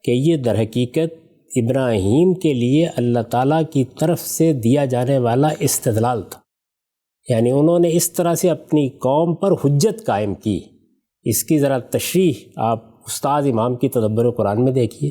S2: کہ یہ در حقیقت ابراہیم کے لیے اللہ تعالیٰ کی طرف سے دیا جانے والا استدلال تھا۔ یعنی انہوں نے اس طرح سے اپنی قوم پر حجت قائم کی۔ اس کی ذرا تشریح آپ استاد امام کی تدبر قرآن میں دیکھیے،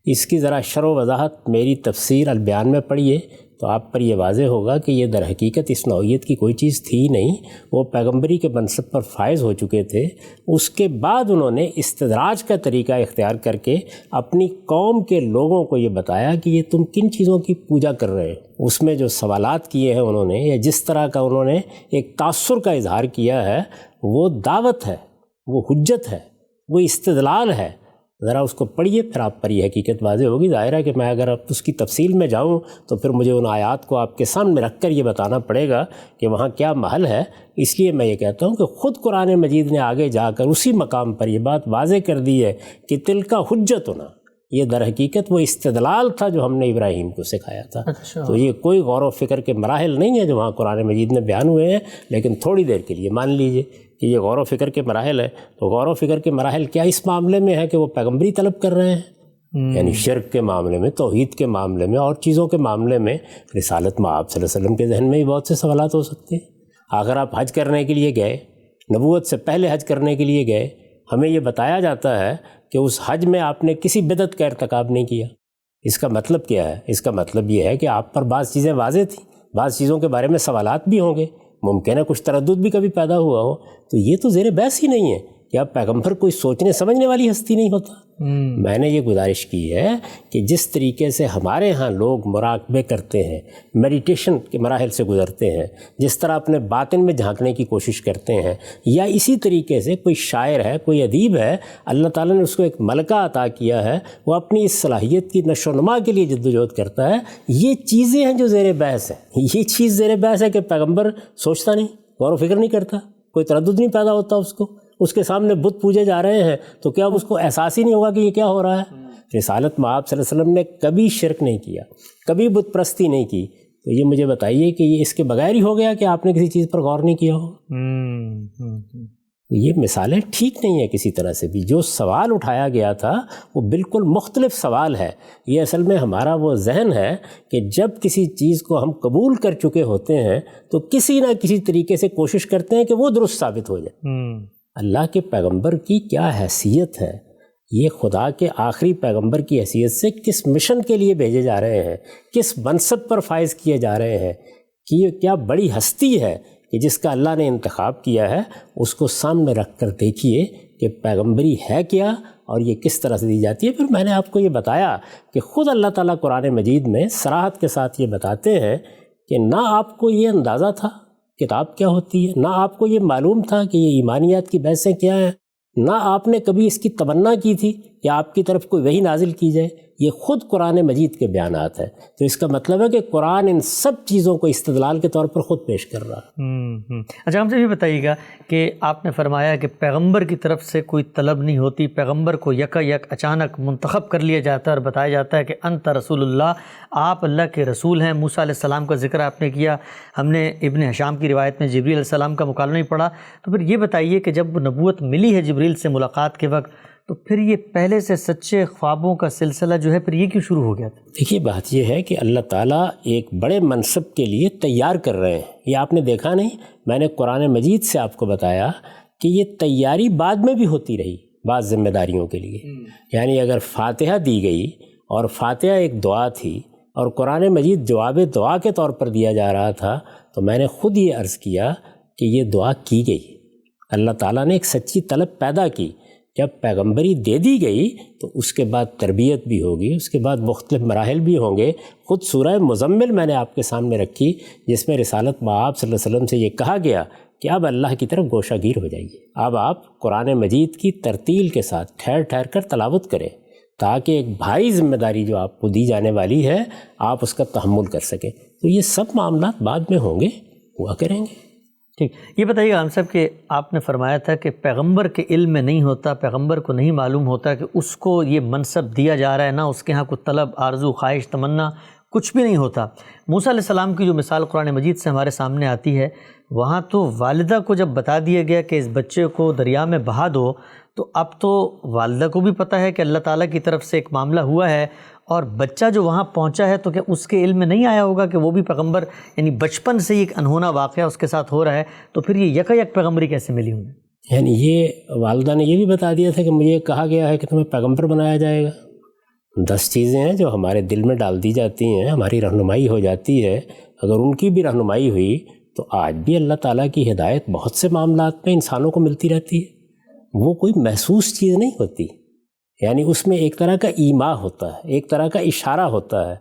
S2: اس کی ذرا شرح و وضاحت میری تفسیر البیان میں پڑھیے تو آپ پر یہ واضح ہوگا کہ یہ در حقیقت اس نوعیت کی کوئی چیز تھی ہی نہیں۔ وہ پیغمبری کے منصب پر فائز ہو چکے تھے، اس کے بعد انہوں نے استدراج کا طریقہ اختیار کر کے اپنی قوم کے لوگوں کو یہ بتایا کہ یہ تم کن چیزوں کی پوجا کر رہے ہو۔ اس میں جو سوالات کیے ہیں انہوں نے، یا جس طرح کا انہوں نے ایک تاثر کا اظہار کیا ہے، وہ دعوت ہے، وہ حجت ہے، وہ استدلال ہے۔ ذرا اس کو پڑھیے پھر آپ پر یہ حقیقت واضح ہوگی۔ ظاہر ہے کہ میں اگر اب اس کی تفصیل میں جاؤں تو پھر مجھے ان آیات کو آپ کے سامنے رکھ کر یہ بتانا پڑے گا کہ وہاں کیا محل ہے۔ اس لیے میں یہ کہتا ہوں کہ خود قرآن مجید نے آگے جا کر اسی مقام پر یہ بات واضح کر دی ہے کہ تلکا حجتنا، یہ در حقیقت وہ استدلال تھا جو ہم نے ابراہیم کو سکھایا تھا۔ تو یہ کوئی غور و فکر کے مراحل نہیں ہیں جو وہاں قرآن مجید میں بیان ہوئے ہیں، لیکن تھوڑی دیر کے لیے مان لیجئے کہ یہ غور و فکر کے مراحل ہے۔ تو غور و فکر کے مراحل کیا اس معاملے میں ہے کہ وہ پیغمبری طلب کر رہے ہیں، یعنی شرک کے معاملے میں، توحید کے معاملے میں اور چیزوں کے معاملے میں رسالت مآب صلی اللہ علیہ وسلم کے ذہن میں بھی بہت سے سوالات ہو سکتے ہیں۔ اگر آپ حج کرنے کے لیے گئے، نبوت سے پہلے حج کرنے کے لیے گئے، ہمیں یہ بتایا جاتا ہے کہ اس حج میں آپ نے کسی بدعت کا ارتکاب نہیں کیا۔ اس کا مطلب کیا ہے؟ اس کا مطلب یہ ہے کہ آپ پر بعض چیزیں واضح تھیں، بعض چیزوں کے بارے میں سوالات بھی ہوں گے، ممکن ہے کچھ تردد بھی کبھی پیدا ہوا ہو، تو یہ تو زیر بحث ہی نہیں ہے کہ اب پیغمبر کوئی سوچنے سمجھنے والی ہستی نہیں ہوتا۔ میں نے یہ گزارش کی ہے کہ جس طریقے سے ہمارے ہاں لوگ مراقبے کرتے ہیں، میڈیٹیشن کے مراحل سے گزرتے ہیں، جس طرح اپنے باطن میں جھانکنے کی کوشش کرتے ہیں، یا اسی طریقے سے کوئی شاعر ہے، کوئی ادیب ہے، اللہ تعالیٰ نے اس کو ایک ملکہ عطا کیا ہے، وہ اپنی اس صلاحیت کی نشو و نما کے لیے جد و جہد کرتا ہے، یہ چیزیں ہیں جو زیر بحث ہیں۔ یہ چیز زیر بحث ہے کہ پیغمبر سوچتا نہیں، غور و فکر نہیں کرتا، کوئی تردد نہیں پیدا ہوتا اس کے سامنے بت پوجے جا رہے ہیں تو کیا اس کو احساس ہی نہیں ہوگا کہ یہ کیا ہو رہا ہے؟ رسالت مآب صلی اللہ علیہ وسلم نے کبھی شرک نہیں کیا، کبھی بت پرستی نہیں کی، تو یہ مجھے بتائیے کہ یہ اس کے بغیر ہی ہو گیا کہ آپ نے کسی چیز پر غور نہیں کیا ہو؟ یہ مثالیں ٹھیک نہیں ہیں کسی طرح سے بھی۔ جو سوال اٹھایا گیا تھا وہ بالکل مختلف سوال ہے۔ یہ اصل میں ہمارا وہ ذہن ہے کہ جب کسی چیز کو ہم قبول کر چکے ہوتے ہیں تو کسی نہ کسی طریقے سے کوشش کرتے ہیں کہ وہ درست ثابت ہو جائے۔ اللہ کے پیغمبر کی کیا حیثیت ہے، یہ خدا کے آخری پیغمبر کی حیثیت سے کس مشن کے لیے بھیجے جا رہے ہیں، کس منصب پر فائز کیے جا رہے ہیں، کہ یہ کیا بڑی ہستی ہے کہ جس کا اللہ نے انتخاب کیا ہے، اس کو سامنے رکھ کر دیکھیے کہ پیغمبری ہے کیا اور یہ کس طرح سے دی جاتی ہے۔ پھر میں نے آپ کو یہ بتایا کہ خود اللہ تعالیٰ قرآن مجید میں صراحت کے ساتھ یہ بتاتے ہیں کہ نہ آپ کو یہ اندازہ تھا کتاب کیا ہوتی ہے، نہ آپ کو یہ معلوم تھا کہ یہ ایمانیات کی بحثیں کیا ہیں، نہ آپ نے کبھی اس کی تمنا کی تھی کہ آپ کی طرف کوئی وحی نازل کی جائے، یہ خود قرآن مجید کے بیانات ہیں۔ تو اس کا مطلب ہے کہ قرآن ان سب چیزوں کو استدلال کے طور پر خود پیش کر رہا ہے۔
S1: اچھا، ہم سے بھی بتائیے گا کہ آپ نے فرمایا کہ پیغمبر کی طرف سے کوئی طلب نہیں ہوتی، پیغمبر کو یکا یک اچانک منتخب کر لیا جاتا ہے اور بتایا جاتا ہے کہ انت رسول اللہ، آپ اللہ کے رسول ہیں۔ موسیٰ علیہ السلام کا ذکر آپ نے کیا، ہم نے ابن ہشام کی روایت میں جبریل علیہ السلام کا مکالمہ نہیں پڑھا، تو پھر یہ بتائیے کہ جب نبوت ملی ہے جبریل سے ملاقات کے وقت، تو پھر یہ پہلے سے سچے خوابوں کا سلسلہ جو ہے پھر یہ کیوں شروع ہو گیا تھا؟
S2: دیکھیے بات یہ ہے کہ اللہ تعالیٰ ایک بڑے منصب کے لیے تیار کر رہے ہیں۔ یہ آپ نے دیکھا نہیں، میں نے قرآن مجید سے آپ کو بتایا کہ یہ تیاری بعد میں بھی ہوتی رہی بعض ذمہ داریوں کے لیے۔ یعنی اگر فاتحہ دی گئی اور فاتحہ ایک دعا تھی اور قرآن مجید جواب دعا کے طور پر دیا جا رہا تھا، تو میں نے خود یہ عرض کیا کہ یہ دعا کی گئی، اللہ تعالیٰ نے ایک سچی طلب پیدا کی۔ جب پیغمبری دے دی گئی تو اس کے بعد تربیت بھی ہوگی، اس کے بعد مختلف مراحل بھی ہوں گے۔ خود سورہ مزمل میں نے آپ کے سامنے رکھی جس میں رسالت مآب صلی اللہ علیہ وسلم سے یہ کہا گیا کہ اب اللہ کی طرف گوشہ گیر ہو جائیے، اب آپ قرآن مجید کی ترتیل کے ساتھ ٹھہر ٹھہر کر تلاوت کریں، تاکہ ایک بھاری ذمہ داری جو آپ کو دی جانے والی ہے آپ اس کا تحمل کر سکیں۔ تو یہ سب معاملات بعد میں ہوں گے، ہوا کریں گے۔
S1: ٹھیک، یہ بتائیے گا ہم صاحب کہ آپ نے فرمایا تھا کہ پیغمبر کے علم میں نہیں ہوتا، پیغمبر کو نہیں معلوم ہوتا کہ اس کو یہ منصب دیا جا رہا ہے، نہ اس کے ہاں کوئی طلب، آرزو، خواہش، تمنا کچھ بھی نہیں ہوتا۔ موسیٰ علیہ السلام کی جو مثال قرآن مجید سے ہمارے سامنے آتی ہے، وہاں تو والدہ کو جب بتا دیا گیا کہ اس بچے کو دریا میں بہا دو، تو اب تو والدہ کو بھی پتہ ہے کہ اللہ تعالیٰ کی طرف سے ایک معاملہ ہوا ہے، اور بچہ جو وہاں پہنچا ہے تو کیا اس کے علم میں نہیں آیا ہوگا کہ وہ بھی پیغمبر، یعنی بچپن سے ہی ایک انہونا واقعہ اس کے ساتھ ہو رہا ہے، تو پھر یہ یکا یک پیغمبری کیسے ملی انہیں؟
S2: یعنی یہ والدہ نے یہ بھی بتا دیا تھا کہ مجھے کہا گیا ہے کہ تمہیں پیغمبر بنایا جائے گا۔ 10 چیزیں ہیں جو ہمارے دل میں ڈال دی جاتی ہیں، ہماری رہنمائی ہو جاتی ہے، اگر ان کی بھی رہنمائی ہوئی تو آج بھی اللہ تعالیٰ کی ہدایت بہت سے معاملات میں انسانوں کو ملتی رہتی ہے، وہ کوئی محسوس چیز نہیں ہوتی، یعنی اس میں ایک طرح کا ایما ہوتا ہے، ایک طرح کا اشارہ ہوتا ہے،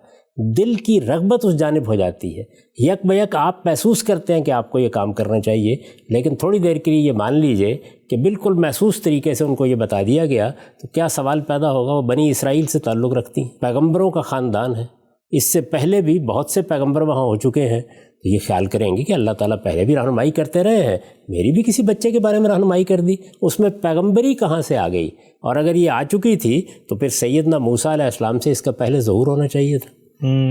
S2: دل کی رغبت اس جانب ہو جاتی ہے، یک بیک آپ محسوس کرتے ہیں کہ آپ کو یہ کام کرنا چاہیے، لیکن تھوڑی دیر کے لیے یہ مان لیجئے کہ بالکل محسوس طریقے سے ان کو یہ بتا دیا گیا تو کیا سوال پیدا ہوگا؟ وہ بنی اسرائیل سے تعلق رکھتی ہیں، پیغمبروں کا خاندان ہے، اس سے پہلے بھی بہت سے پیغمبر وہاں ہو چکے ہیں، تو یہ خیال کریں گے کہ اللہ تعالیٰ پہلے بھی رہنمائی کرتے رہے ہیں، میری بھی کسی بچے کے بارے میں رہنمائی کر دی، اس میں پیغمبری کہاں سے آ گئی؟ اور اگر یہ آ چکی تھی تو پھر سیدنا موسیٰ علیہ السلام سے اس کا پہلے ظہور ہونا چاہیے تھا۔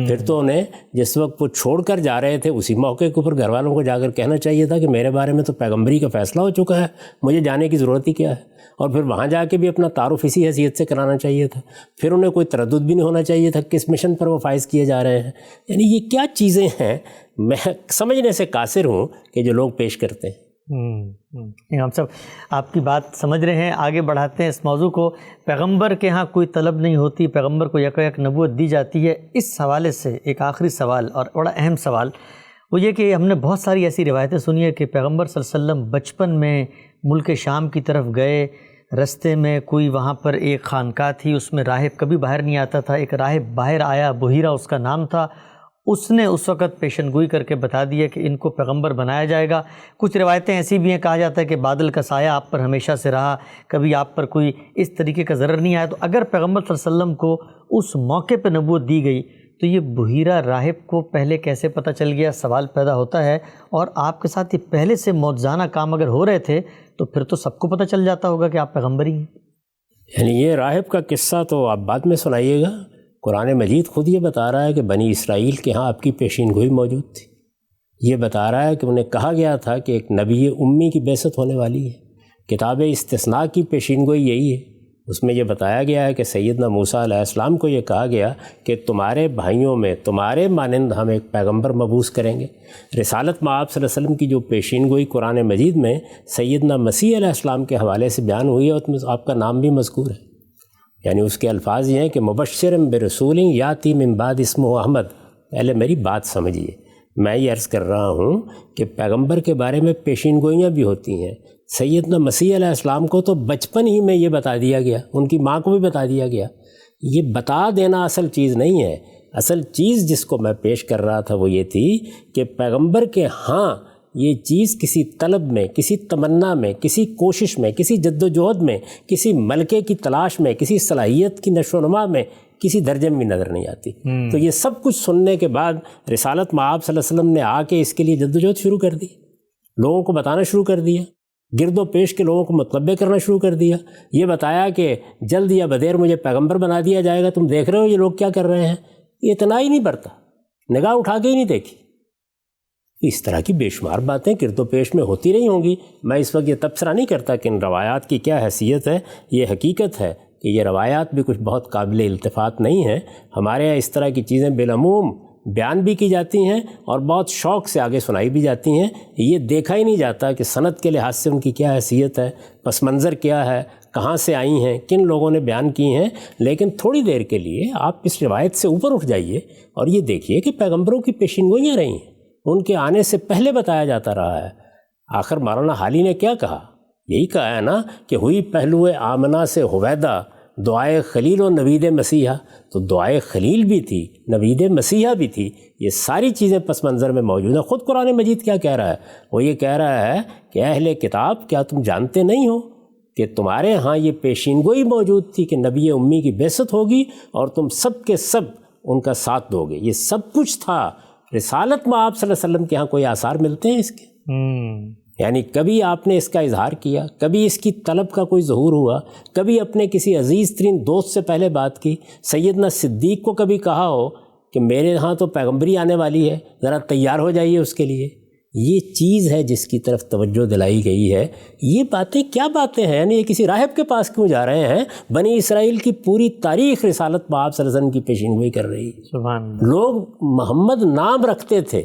S2: پھر تو انہیں جس وقت وہ چھوڑ کر جا رہے تھے اسی موقع کے اوپر گھر والوں کو جا کر کہنا چاہیے تھا کہ میرے بارے میں تو پیغمبری کا فیصلہ ہو چکا ہے، مجھے جانے کی ضرورت ہی کیا ہے، اور پھر وہاں جا کے بھی اپنا تعارف اسی حیثیت سے کرانا چاہیے تھا، پھر انہیں کوئی تردد بھی نہیں ہونا چاہیے تھا کس مشن پر وہ فائز کیے جا رہے ہیں۔ یعنی یہ کیا چیزیں ہیں، میں سمجھنے سے قاصر ہوں کہ جو لوگ پیش کرتے ہیں۔
S1: ہم سب آپ کی بات سمجھ رہے ہیں، آگے بڑھاتے ہیں اس موضوع کو۔ پیغمبر کے ہاں کوئی طلب نہیں ہوتی، پیغمبر کو یک نبوت دی جاتی ہے۔ اس حوالے سے ایک آخری سوال اور بڑا اہم سوال وہ یہ کہ ہم نے بہت ساری ایسی روایتیں سنی ہیں کہ پیغمبر صلی اللہ علیہ وسلم بچپن میں ملک شام کی طرف گئے، رستے میں کوئی وہاں پر ایک خانقاہ تھی، اس میں راہب کبھی باہر نہیں آتا تھا، ایک راہب باہر آیا، بحیرہ اس کا نام تھا، اس نے اس وقت پیشن گوئی کر کے بتا دیا کہ ان کو پیغمبر بنایا جائے گا۔ کچھ روایتیں ایسی بھی ہیں، کہا جاتا ہے کہ بادل کا سایہ آپ پر ہمیشہ سے رہا، کبھی آپ پر کوئی اس طریقے کا ضرر نہیں آیا۔ تو اگر پیغمبر صلی اللہ علیہ وسلم کو اس موقع پہ نبوت دی گئی تو یہ بحیرہ راہب کو پہلے کیسے پتہ چل گیا؟ سوال پیدا ہوتا ہے۔ اور آپ کے ساتھ یہ پہلے سے معجزانہ کام اگر ہو رہے تھے تو پھر تو سب کو پتہ چل جاتا ہوگا کہ آپ پیغمبر ہی ہیں۔
S2: یعنی یہ راہب کا قصہ تو آپ بعد میں سنائیے گا، قرآن مجید خود یہ بتا رہا ہے کہ بنی اسرائیل کے ہاں آپ کی پیشین گوئی موجود تھی۔ یہ بتا رہا ہے کہ انہیں کہا گیا تھا کہ ایک نبی امی کی بعثت ہونے والی ہے۔ کتاب استثناء کی پیشین گوئی یہی ہے، اس میں یہ بتایا گیا ہے کہ سیدنا موسیٰ علیہ السلام کو یہ کہا گیا کہ تمہارے بھائیوں میں تمہارے مانند ہم ایک پیغمبر مبعوث کریں گے۔ رسالت مآب صلی اللہ علیہ وسلم کی جو پیشین گوئی قرآن مجید میں سیدنا مسیح علیہ السلام کے حوالے سے بیان ہوئی ہے، اس میں آپ کا نام بھی مذکور ہے۔ یعنی اس کے الفاظ یہ ہیں کہ مبشرم برسول یاتی من بعد اسمہ احمد۔ پہلے میری بات سمجھیے، میں یہ عرض کر رہا ہوں کہ پیغمبر کے بارے میں پیشین گوئیاں بھی ہوتی ہیں۔ سیدنا مسیح علیہ السلام کو تو بچپن ہی میں یہ بتا دیا گیا، ان کی ماں کو بھی بتا دیا گیا۔ یہ بتا دینا اصل چیز نہیں ہے، اصل چیز جس کو میں پیش کر رہا تھا وہ یہ تھی کہ پیغمبر کے ہاں یہ چیز کسی طلب میں، کسی تمنا میں، کسی کوشش میں، کسی جد و جہد میں، کسی ملکے کی تلاش میں، کسی صلاحیت کی نشو و نما میں کسی درجے میں نظر نہیں آتی۔ تو یہ سب کچھ سننے کے بعد رسالت مآب صلی اللہ علیہ وسلم نے آ کے اس کے لیے جد و جہد شروع کر دی، لوگوں کو بتانا شروع کر دیا، گرد و پیش کے لوگوں کو متنبع کرنا شروع کر دیا۔ یہ بتایا کہ جلد یا بدیر مجھے پیغمبر بنا دیا جائے گا، تم دیکھ رہے ہو یہ لوگ کیا کر رہے ہیں۔ یہ اتنا ہی نہیں برتا، نگاہ اٹھا کے ہی نہیں دیکھی۔ اس طرح کی بے شمار باتیں گرد و پیش میں ہوتی رہی ہوں گی۔ میں اس وقت یہ تبصرہ نہیں کرتا کہ ان روایات کی کیا حیثیت ہے، یہ حقیقت ہے کہ یہ روایات بھی کچھ بہت قابل التفات نہیں ہیں۔ ہمارے یہاں اس طرح کی چیزیں بالعموم بیان بھی کی جاتی ہیں اور بہت شوق سے آگے سنائی بھی جاتی ہیں۔ یہ دیکھا ہی نہیں جاتا کہ سند کے لحاظ سے ان کی کیا حیثیت ہے، پس منظر کیا ہے، کہاں سے آئی ہیں، کن لوگوں نے بیان کی ہیں۔ لیکن تھوڑی دیر کے لیے آپ اس روایت سے اوپر اٹھ جائیے اور یہ دیکھیے کہ پیغمبروں کی پیشین گوئیاں رہی ہیں، ان کے آنے سے پہلے بتایا جاتا رہا ہے۔ آخر مولانا حالی نے کیا کہا؟ یہی کہا ہے نا کہ ہوئی پہلو آمنہ سے ہویدہ، دعائے خلیل و نوید مسیحا۔ تو دعائے خلیل بھی تھی، نوید مسیحا بھی تھی، یہ ساری چیزیں پس منظر میں موجود ہیں۔ خود قرآن مجید کیا کہہ رہا ہے؟ وہ یہ کہہ رہا ہے کہ اہل کتاب کیا تم جانتے نہیں ہو کہ تمہارے ہاں یہ پیشین گوئی موجود تھی کہ نبی امی کی بعثت ہوگی اور تم سب کے سب ان کا ساتھ دو گے۔ یہ سب کچھ تھا۔ رسالت میں آپ صلی اللہ علیہ وسلم کے ہاں کوئی آثار ملتے ہیں اس کے؟ یعنی کبھی آپ نے اس کا اظہار کیا، کبھی اس کی طلب کا کوئی ظہور ہوا، کبھی اپنے کسی عزیز ترین دوست سے پہلے بات کی، سیدنا صدیق کو کبھی کہا ہو کہ میرے ہاں تو پیغمبری آنے والی ہے، ذرا تیار ہو جائیے اس کے لیے۔ یہ چیز ہے جس کی طرف توجہ دلائی گئی ہے۔ یہ باتیں کیا باتیں ہیں؟ یعنی یہ کسی راہب کے پاس کیوں جا رہے ہیں؟ بنی اسرائیل کی پوری تاریخ رسالت میں آپ صلی اللہ علیہ وسلم کی پیشین گوئی کر رہی ہے۔
S1: سبحان اللہ۔
S2: لوگ محمد نام رکھتے تھے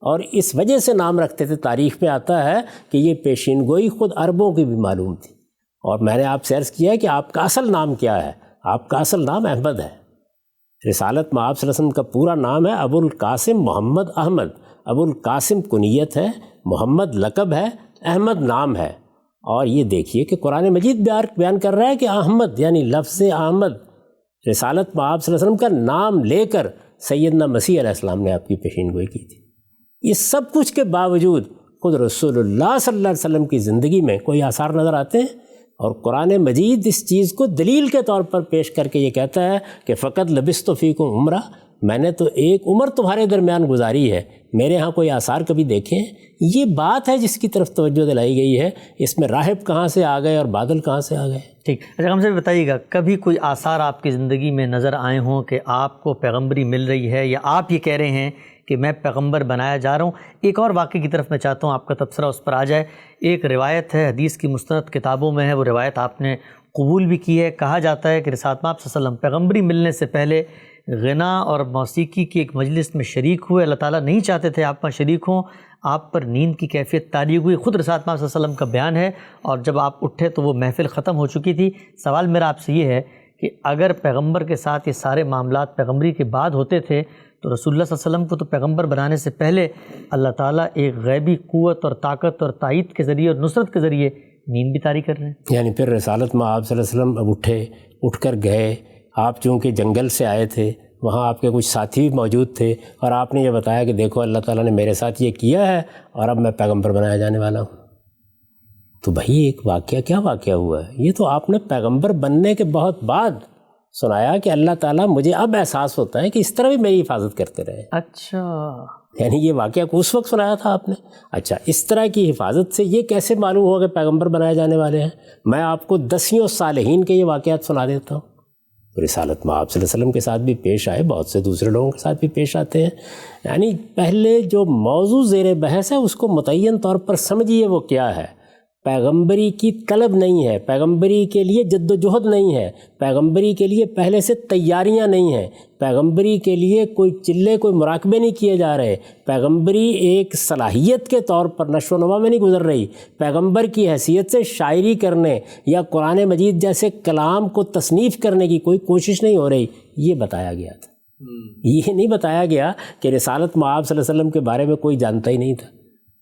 S2: اور اس وجہ سے نام رکھتے تھے، تاریخ میں آتا ہے کہ یہ پیشین گوئی خود عربوں کی بھی معلوم تھی۔ اور میں نے آپ سے عرض کیا کہ آپ کا اصل نام کیا ہے؟ آپ کا اصل نام احمد ہے۔ رسالت میں آپ صلی اللہ علیہ وسلم کا پورا نام ہے ابو القاسم محمد احمد۔ ابو القاسم کنیت ہے، محمد لقب ہے، احمد نام ہے۔ اور یہ دیکھیے کہ قرآن مجید بیان کر رہا ہے کہ احمد یعنی لفظ احمد، رسالت میں آپ صلی اللہ علیہ وسلم کا نام لے کر سیدنا مسیح علیہ السلام نے آپ کی پیشین گوئی کی تھی۔ اس سب کچھ کے باوجود خود رسول اللہ صلی اللہ علیہ وسلم کی زندگی میں کوئی آثار نظر آتے ہیں؟ اور قرآن مجید اس چیز کو دلیل کے طور پر پیش کر کے یہ کہتا ہے کہ فقط لبثت فیکم عمرہ، میں نے تو ایک عمر تمہارے درمیان گزاری ہے، میرے ہاں کوئی آثار کبھی دیکھیں؟ یہ بات ہے جس کی طرف توجہ دلائی گئی ہے۔ اس میں راہب کہاں سے آ گئے اور بادل کہاں سے آ گئے؟
S1: ٹھیک، اچھا ہم سے بھی بتائیے گا، کبھی کوئی آثار آپ کی زندگی میں نظر آئے ہوں کہ آپ کو پیغمبری مل رہی ہے یا آپ یہ کہہ رہے ہیں کہ میں پیغمبر بنایا جا رہا ہوں؟ ایک اور واقعے کی طرف میں چاہتا ہوں آپ کا تبصرہ اس پر آ جائے۔ ایک روایت ہے، حدیث کی مستند کتابوں میں ہے، وہ روایت آپ نے قبول بھی کی ہے۔ کہا جاتا ہے کہ رسالت میں آپ صلی اللہ علیہ وسلم پیغمبری ملنے سے پہلے غنا اور موسیقی کی ایک مجلس میں شریک ہوئے، اللہ تعالیٰ نہیں چاہتے تھے آپ وہاں شریک ہوں، آپ پر نیند کی کیفیت طاری ہوئی، خود رسالت صلی اللہ علیہ وسلم کا بیان ہے، اور جب آپ اٹھے تو وہ محفل ختم ہو چکی تھی۔ سوال میرا آپ سے یہ ہے کہ اگر پیغمبر کے ساتھ یہ سارے معاملات پیغمبری کے بعد ہوتے تھے تو رسول اللہ صلی اللہ علیہ وسلم کو تو پیغمبر بنانے سے پہلے اللہ تعالیٰ ایک غیبی قوت اور طاقت اور تائید کے ذریعے اور نصرت کے ذریعے نیند بھی طاری کر رہے ہیں۔
S2: یعنی پھر رسالت میں آپ صلی اللہ علیہ وسلم اب اٹھ کر گئے، آپ چونکہ جنگل سے آئے تھے، وہاں آپ کے کچھ ساتھی بھی موجود تھے، اور آپ نے یہ بتایا کہ دیکھو اللہ تعالیٰ نے میرے ساتھ یہ کیا ہے اور اب میں پیغمبر بنایا جانے والا ہوں، تو بھائی ایک واقعہ کیا واقعہ ہوا ہے؟ یہ تو آپ نے پیغمبر بننے کے بہت بعد سنایا کہ اللہ تعالیٰ مجھے اب احساس ہوتا ہے کہ اس طرح بھی میری حفاظت کرتے رہے۔
S1: اچھا،
S2: یعنی یہ واقعہ کو اس وقت سنایا تھا آپ نے؟ اچھا، اس طرح کی حفاظت سے یہ کیسے معلوم ہوا کہ پیغمبر بنائے جانے والے ہیں؟ میں آپ کو 10 صالحین کے یہ واقعات سنا دیتا ہوں۔ رسالت میں آپ صلی اللہ علیہ وسلم کے ساتھ بھی پیش آئے، بہت سے دوسرے لوگوں کے ساتھ بھی پیش آتے ہیں۔ یعنی پہلے جو موضوع زیر بحث ہے اس کو متعین طور پر سمجھیے وہ کیا ہے۔ پیغمبری کی طلب نہیں ہے، پیغمبری کے لیے جد و جہد نہیں ہے، پیغمبری کے لیے پہلے سے تیاریاں نہیں ہیں، پیغمبری کے لیے کوئی چلے کوئی مراقبے نہیں کیے جا رہے، پیغمبری ایک صلاحیت کے طور پر نشو و نما میں نہیں گزر رہی، پیغمبر کی حیثیت سے شاعری کرنے یا قرآن مجید جیسے کلام کو تصنیف کرنے کی کوئی کوشش نہیں ہو رہی، یہ بتایا گیا تھا۔ یہ نہیں بتایا گیا کہ رسالت میں آپ صلی اللہ علیہ وسلم کے بارے میں کوئی جانتا ہی نہیں تھا۔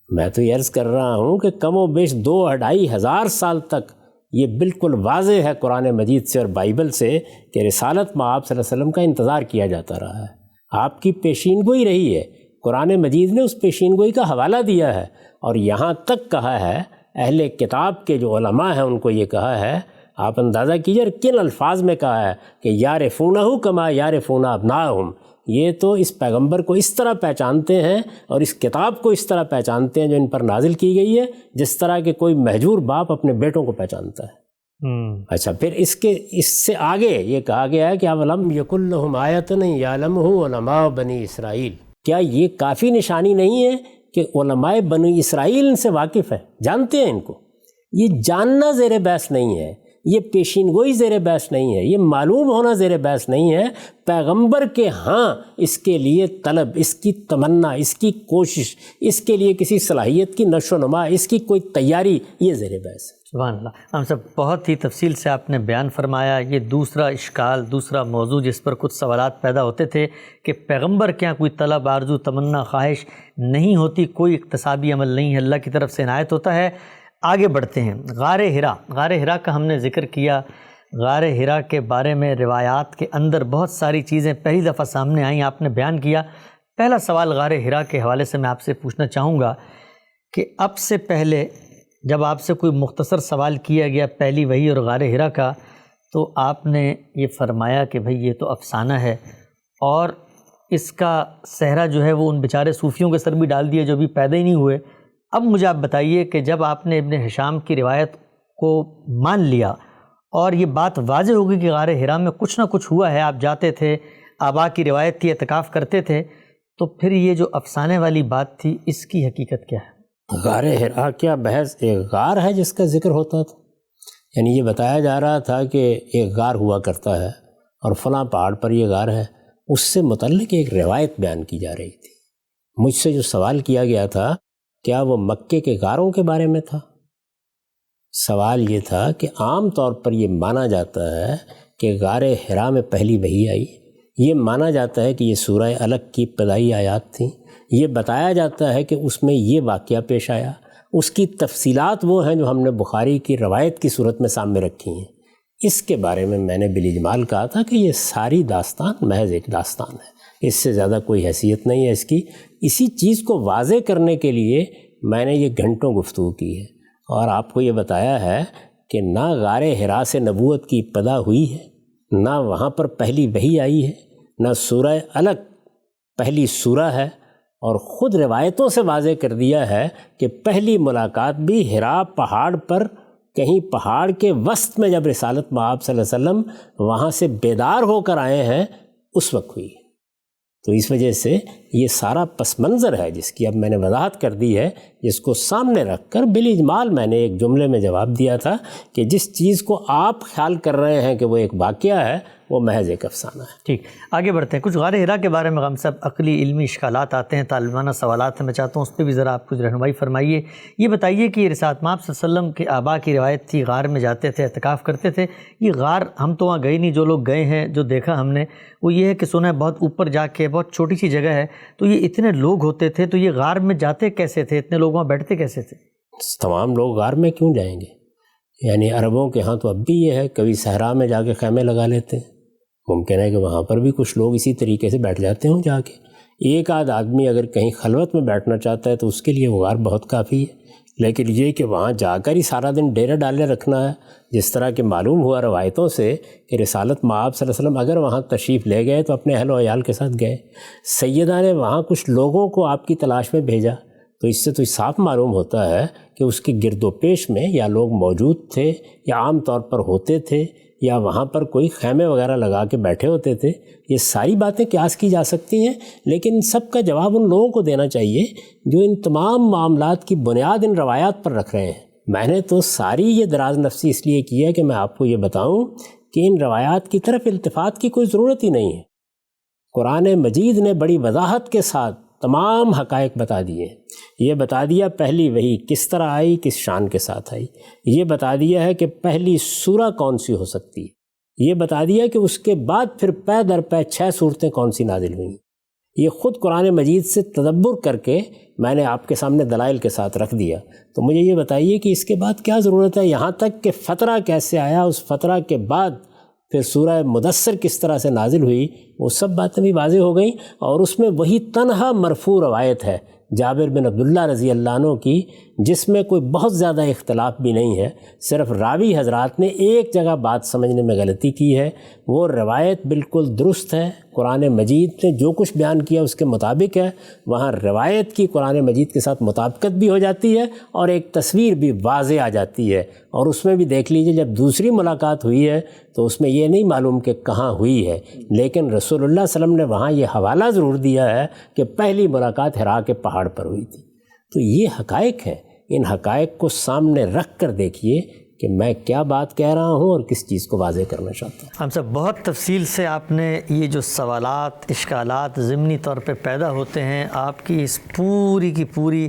S2: میں تو یہ عرض کر رہا ہوں کہ کم و بیش 2-2.5 ہزار سال تک یہ بالکل واضح ہے قرآن مجید سے اور بائبل سے کہ رسالت میں آپ صلی اللہ علیہ وسلم کا انتظار کیا جاتا رہا ہے، آپ کی پیشین گوئی رہی ہے، قرآن مجید نے اس پیشین گوئی کا حوالہ دیا ہے، اور یہاں تک کہا ہے، اہل کتاب کے جو علماء ہیں ان کو یہ کہا ہے، آپ اندازہ کیجیے اور کن الفاظ میں کہا ہے کہ یعرفونہ کما یعرفون ابناءہم، یہ تو اس پیغمبر کو اس طرح پہچانتے ہیں اور اس کتاب کو اس طرح پہچانتے ہیں جو ان پر نازل کی گئی ہے جس طرح کہ کوئی مہجور باپ اپنے بیٹوں کو پہچانتا ہے۔ اچھا، پھر اس سے آگے یہ کہا گیا ہے کہ اولم یکن لہم آیۃ یعلمہ علماء بنی اسرائیل، کیا یہ کافی نشانی نہیں ہے کہ علماء بنی اسرائیل ان سے واقف ہیں، جانتے ہیں ان کو؟ یہ جاننا زیر بحث نہیں ہے، یہ پیشین گوئی زیر بحث نہیں ہے، یہ معلوم ہونا زیر بحث نہیں ہے، پیغمبر کے ہاں اس کے لیے طلب، اس کی تمنا، اس کی کوشش، اس کے لیے کسی صلاحیت کی نشو و نما، اس کی کوئی تیاری، یہ زیر بحث ہے۔
S1: سبحان اللہ، ہم سب بہت ہی تفصیل سے آپ نے بیان فرمایا۔ یہ دوسرا اشکال، دوسرا موضوع جس پر کچھ سوالات پیدا ہوتے تھے کہ پیغمبر کیا کوئی طلب، آرزو، تمنا، خواہش نہیں ہوتی، کوئی اقتصابی عمل نہیں ہے، اللہ کی طرف سے عنایت ہوتا ہے۔ آگے بڑھتے ہیں، غار ہرا کا ہم نے ذکر کیا۔ غار ہرا کے بارے میں روایات کے اندر بہت ساری چیزیں پہلی دفعہ سامنے آئیں، آپ نے بیان کیا۔ پہلا سوال غار ہرا کے حوالے سے میں آپ سے پوچھنا چاہوں گا کہ اب سے پہلے جب آپ سے کوئی مختصر سوال کیا گیا پہلی وحی اور غار ہرا کا، تو آپ نے یہ فرمایا کہ بھئی یہ تو افسانہ ہے، اور اس کا صحرا جو ہے وہ ان بیچارے صوفیوں کے سر بھی ڈال دیا جو ابھی پیدا ہی نہیں ہوئے۔ اب مجھے آپ بتائیے کہ جب آپ نے ابن ہشام کی روایت کو مان لیا اور یہ بات واضح ہوگی کہ غار ہرا میں کچھ نہ کچھ ہوا ہے، آپ جاتے تھے، آبا کی روایت تھی، اعتکاف کرتے تھے، تو پھر یہ جو افسانے والی بات تھی اس کی حقیقت کیا ہے؟
S2: غار ہرا کیا محض ایک غار ہے جس کا ذکر ہوتا تھا؟ یعنی یہ بتایا جا رہا تھا کہ ایک غار ہوا کرتا ہے اور فلاں پہاڑ پر یہ غار ہے، اس سے متعلق ایک روایت بیان کی جا رہی تھی۔ مجھ سے جو سوال کیا گیا تھا کیا وہ مکے کے غاروں کے بارے میں تھا؟ سوال یہ تھا کہ عام طور پر یہ مانا جاتا ہے کہ غار ہرا میں پہلی وحی آئی، یہ مانا جاتا ہے کہ یہ سورہ الگ کی ابتدائی آیات تھیں، یہ بتایا جاتا ہے کہ اس میں یہ واقعہ پیش آیا، اس کی تفصیلات وہ ہیں جو ہم نے بخاری کی روایت کی صورت میں سامنے رکھی ہیں۔ اس کے بارے میں نے بالاجمال کہا تھا کہ یہ ساری داستان محض ایک داستان ہے، اس سے زیادہ کوئی حیثیت نہیں ہے اس کی۔ اسی چیز کو واضح کرنے کے لیے میں نے یہ گھنٹوں گفتگو کی ہے اور آپ کو یہ بتایا ہے کہ نہ غار ہرا سے نبوت کی ابتدا ہوئی ہے، نہ وہاں پر پہلی وحی آئی ہے، نہ سورہ الگ پہلی سورہ ہے، اور خود روایتوں سے واضح کر دیا ہے کہ پہلی ملاقات بھی ہرا پہاڑ پر کہیں پہاڑ کے وسط میں جب رسالت مآب صلی اللہ علیہ وسلم وہاں سے بیدار ہو کر آئے ہیں اس وقت ہوئی۔ تو اس وجہ سے یہ سارا پس منظر ہے جس کی اب میں نے وضاحت کر دی ہے، جس کو سامنے رکھ کر بالاجمال میں نے ایک جملے میں جواب دیا تھا کہ جس چیز کو آپ خیال کر رہے ہیں کہ وہ ایک واقعہ ہے وہ محض ایک افسانہ ہے۔
S1: ٹھیک، آگے بڑھتے ہیں۔ کچھ غار ہرا کے بارے میں غام صاحب عقلی علمی اشکالات آتے ہیں، طالبانہ سوالات ہیں، میں چاہتا ہوں اس پہ بھی ذرا آپ کچھ رہنمائی فرمائیے۔ یہ بتائیے کہ رسالت مآب صلی اللہ علیہ وسلم کے آبا کی روایت تھی، غار میں جاتے تھے، اعتکاف کرتے تھے۔ یہ غار ہم تو وہاں گئے نہیں، جو لوگ گئے ہیں جو دیکھا ہم نے وہ یہ ہے کہ سنا ہے بہت اوپر جا کے بہت چھوٹی سی جگہ ہے، تو یہ اتنے لوگ ہوتے تھے تو یہ غار میں جاتے کیسے تھے؟ اتنے لوگ وہاں بیٹھتے کیسے تھے؟
S2: تمام لوگ غار میں کیوں جائیں گے؟ یعنی عربوں کے ہاں تو اب بھی یہ ہے، کبھی صحرا میں جا کے خیمے لگا لیتے ہیں، ممکن ہے کہ وہاں پر بھی کچھ لوگ اسی طریقے سے بیٹھ جاتے ہوں جا کے۔ ایک آدھ آدمی اگر کہیں خلوت میں بیٹھنا چاہتا ہے تو اس کے لیے وہ غار بہت کافی ہے، لیکن یہ کہ وہاں جا کر ہی سارا دن ڈیرے ڈالے رکھنا ہے، جس طرح کہ معلوم ہوا روایتوں سے کہ رسالت مآب صلی اللہ علیہ وسلم اگر وہاں تشریف لے گئے تو اپنے اہل و عیال کے ساتھ گئے، سیدہ نے وہاں کچھ لوگوں کو آپ کی تلاش میں بھیجا، تو اس سے تو صاف معلوم ہوتا ہے کہ اس کے گرد و پیش میں یا لوگ موجود تھے یا عام طور پر ہوتے تھے یا وہاں پر کوئی خیمے وغیرہ لگا کے بیٹھے ہوتے تھے۔ یہ ساری باتیں قیاس کی جا سکتی ہیں، لیکن سب کا جواب ان لوگوں کو دینا چاہیے جو ان تمام معاملات کی بنیاد ان روایات پر رکھ رہے ہیں۔ میں نے تو ساری یہ دراز نفسی اس لیے کی ہے کہ میں آپ کو یہ بتاؤں کہ ان روایات کی طرف التفات کی کوئی ضرورت ہی نہیں ہے۔ قرآن مجید نے بڑی وضاحت کے ساتھ تمام حقائق بتا دیے، یہ بتا دیا پہلی وحی کس طرح آئی، کس شان کے ساتھ آئی، یہ بتا دیا ہے کہ پہلی سورہ کون سی ہو سکتی ہے، یہ بتا دیا کہ اس کے بعد پھر پے در پے 6 صورتیں کون سی نازل ہوئیں۔ یہ خود قرآن مجید سے تدبر کر کے میں نے آپ کے سامنے دلائل کے ساتھ رکھ دیا، تو مجھے یہ بتائیے کہ اس کے بعد کیا ضرورت ہے، یہاں تک کہ فترہ کیسے آیا، اس فترہ کے بعد پھر سورہ مدثر کس طرح سے نازل ہوئی، وہ سب باتیں بھی واضح ہو گئیں، اور اس میں وہی تنہا مرفوع روایت ہے جابر بن عبداللہ رضی اللہ عنہ کی، جس میں کوئی بہت زیادہ اختلاف بھی نہیں ہے، صرف راوی حضرات نے ایک جگہ بات سمجھنے میں غلطی کی ہے، وہ روایت بالکل درست ہے، قرآن مجید نے جو کچھ بیان کیا اس کے مطابق ہے، وہاں روایت کی قرآن مجید کے ساتھ مطابقت بھی ہو جاتی ہے اور ایک تصویر بھی واضح آ جاتی ہے، اور اس میں بھی دیکھ لیجئے جب دوسری ملاقات ہوئی ہے تو اس میں یہ نہیں معلوم کہ کہاں ہوئی ہے، لیکن رسول اللہ صلی اللہ علیہ وسلم نے وہاں یہ حوالہ ضرور دیا ہے کہ پہلی ملاقات حرا کے پہاڑ پر ہوئی تھی۔ تو یہ حقائق ہیں، ان حقائق کو سامنے رکھ کر دیکھیے کہ میں کیا بات کہہ رہا ہوں اور کس چیز کو واضح کرنا چاہتا ہوں۔
S1: ہم سب بہت تفصیل سے آپ نے یہ جو سوالات اشکالات ضمنی طور پہ پیدا ہوتے ہیں، آپ کی اس پوری کی پوری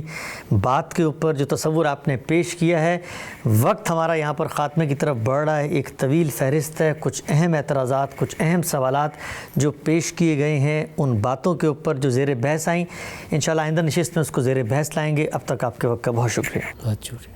S1: بات کے اوپر جو تصور آپ نے پیش کیا ہے، وقت ہمارا یہاں پر خاتمے کی طرف بڑھ رہا ہے، ایک طویل فہرست ہے، کچھ اہم اعتراضات، کچھ اہم سوالات جو پیش کیے گئے ہیں، ان باتوں کے اوپر جو زیر بحث آئیں، انشاءاللہ آئندہ نشست میں اس کو زیر بحث لائیں گے۔ اب تک آپ کے وقت کا بہت شکریہ۔
S2: بہت شکریہ۔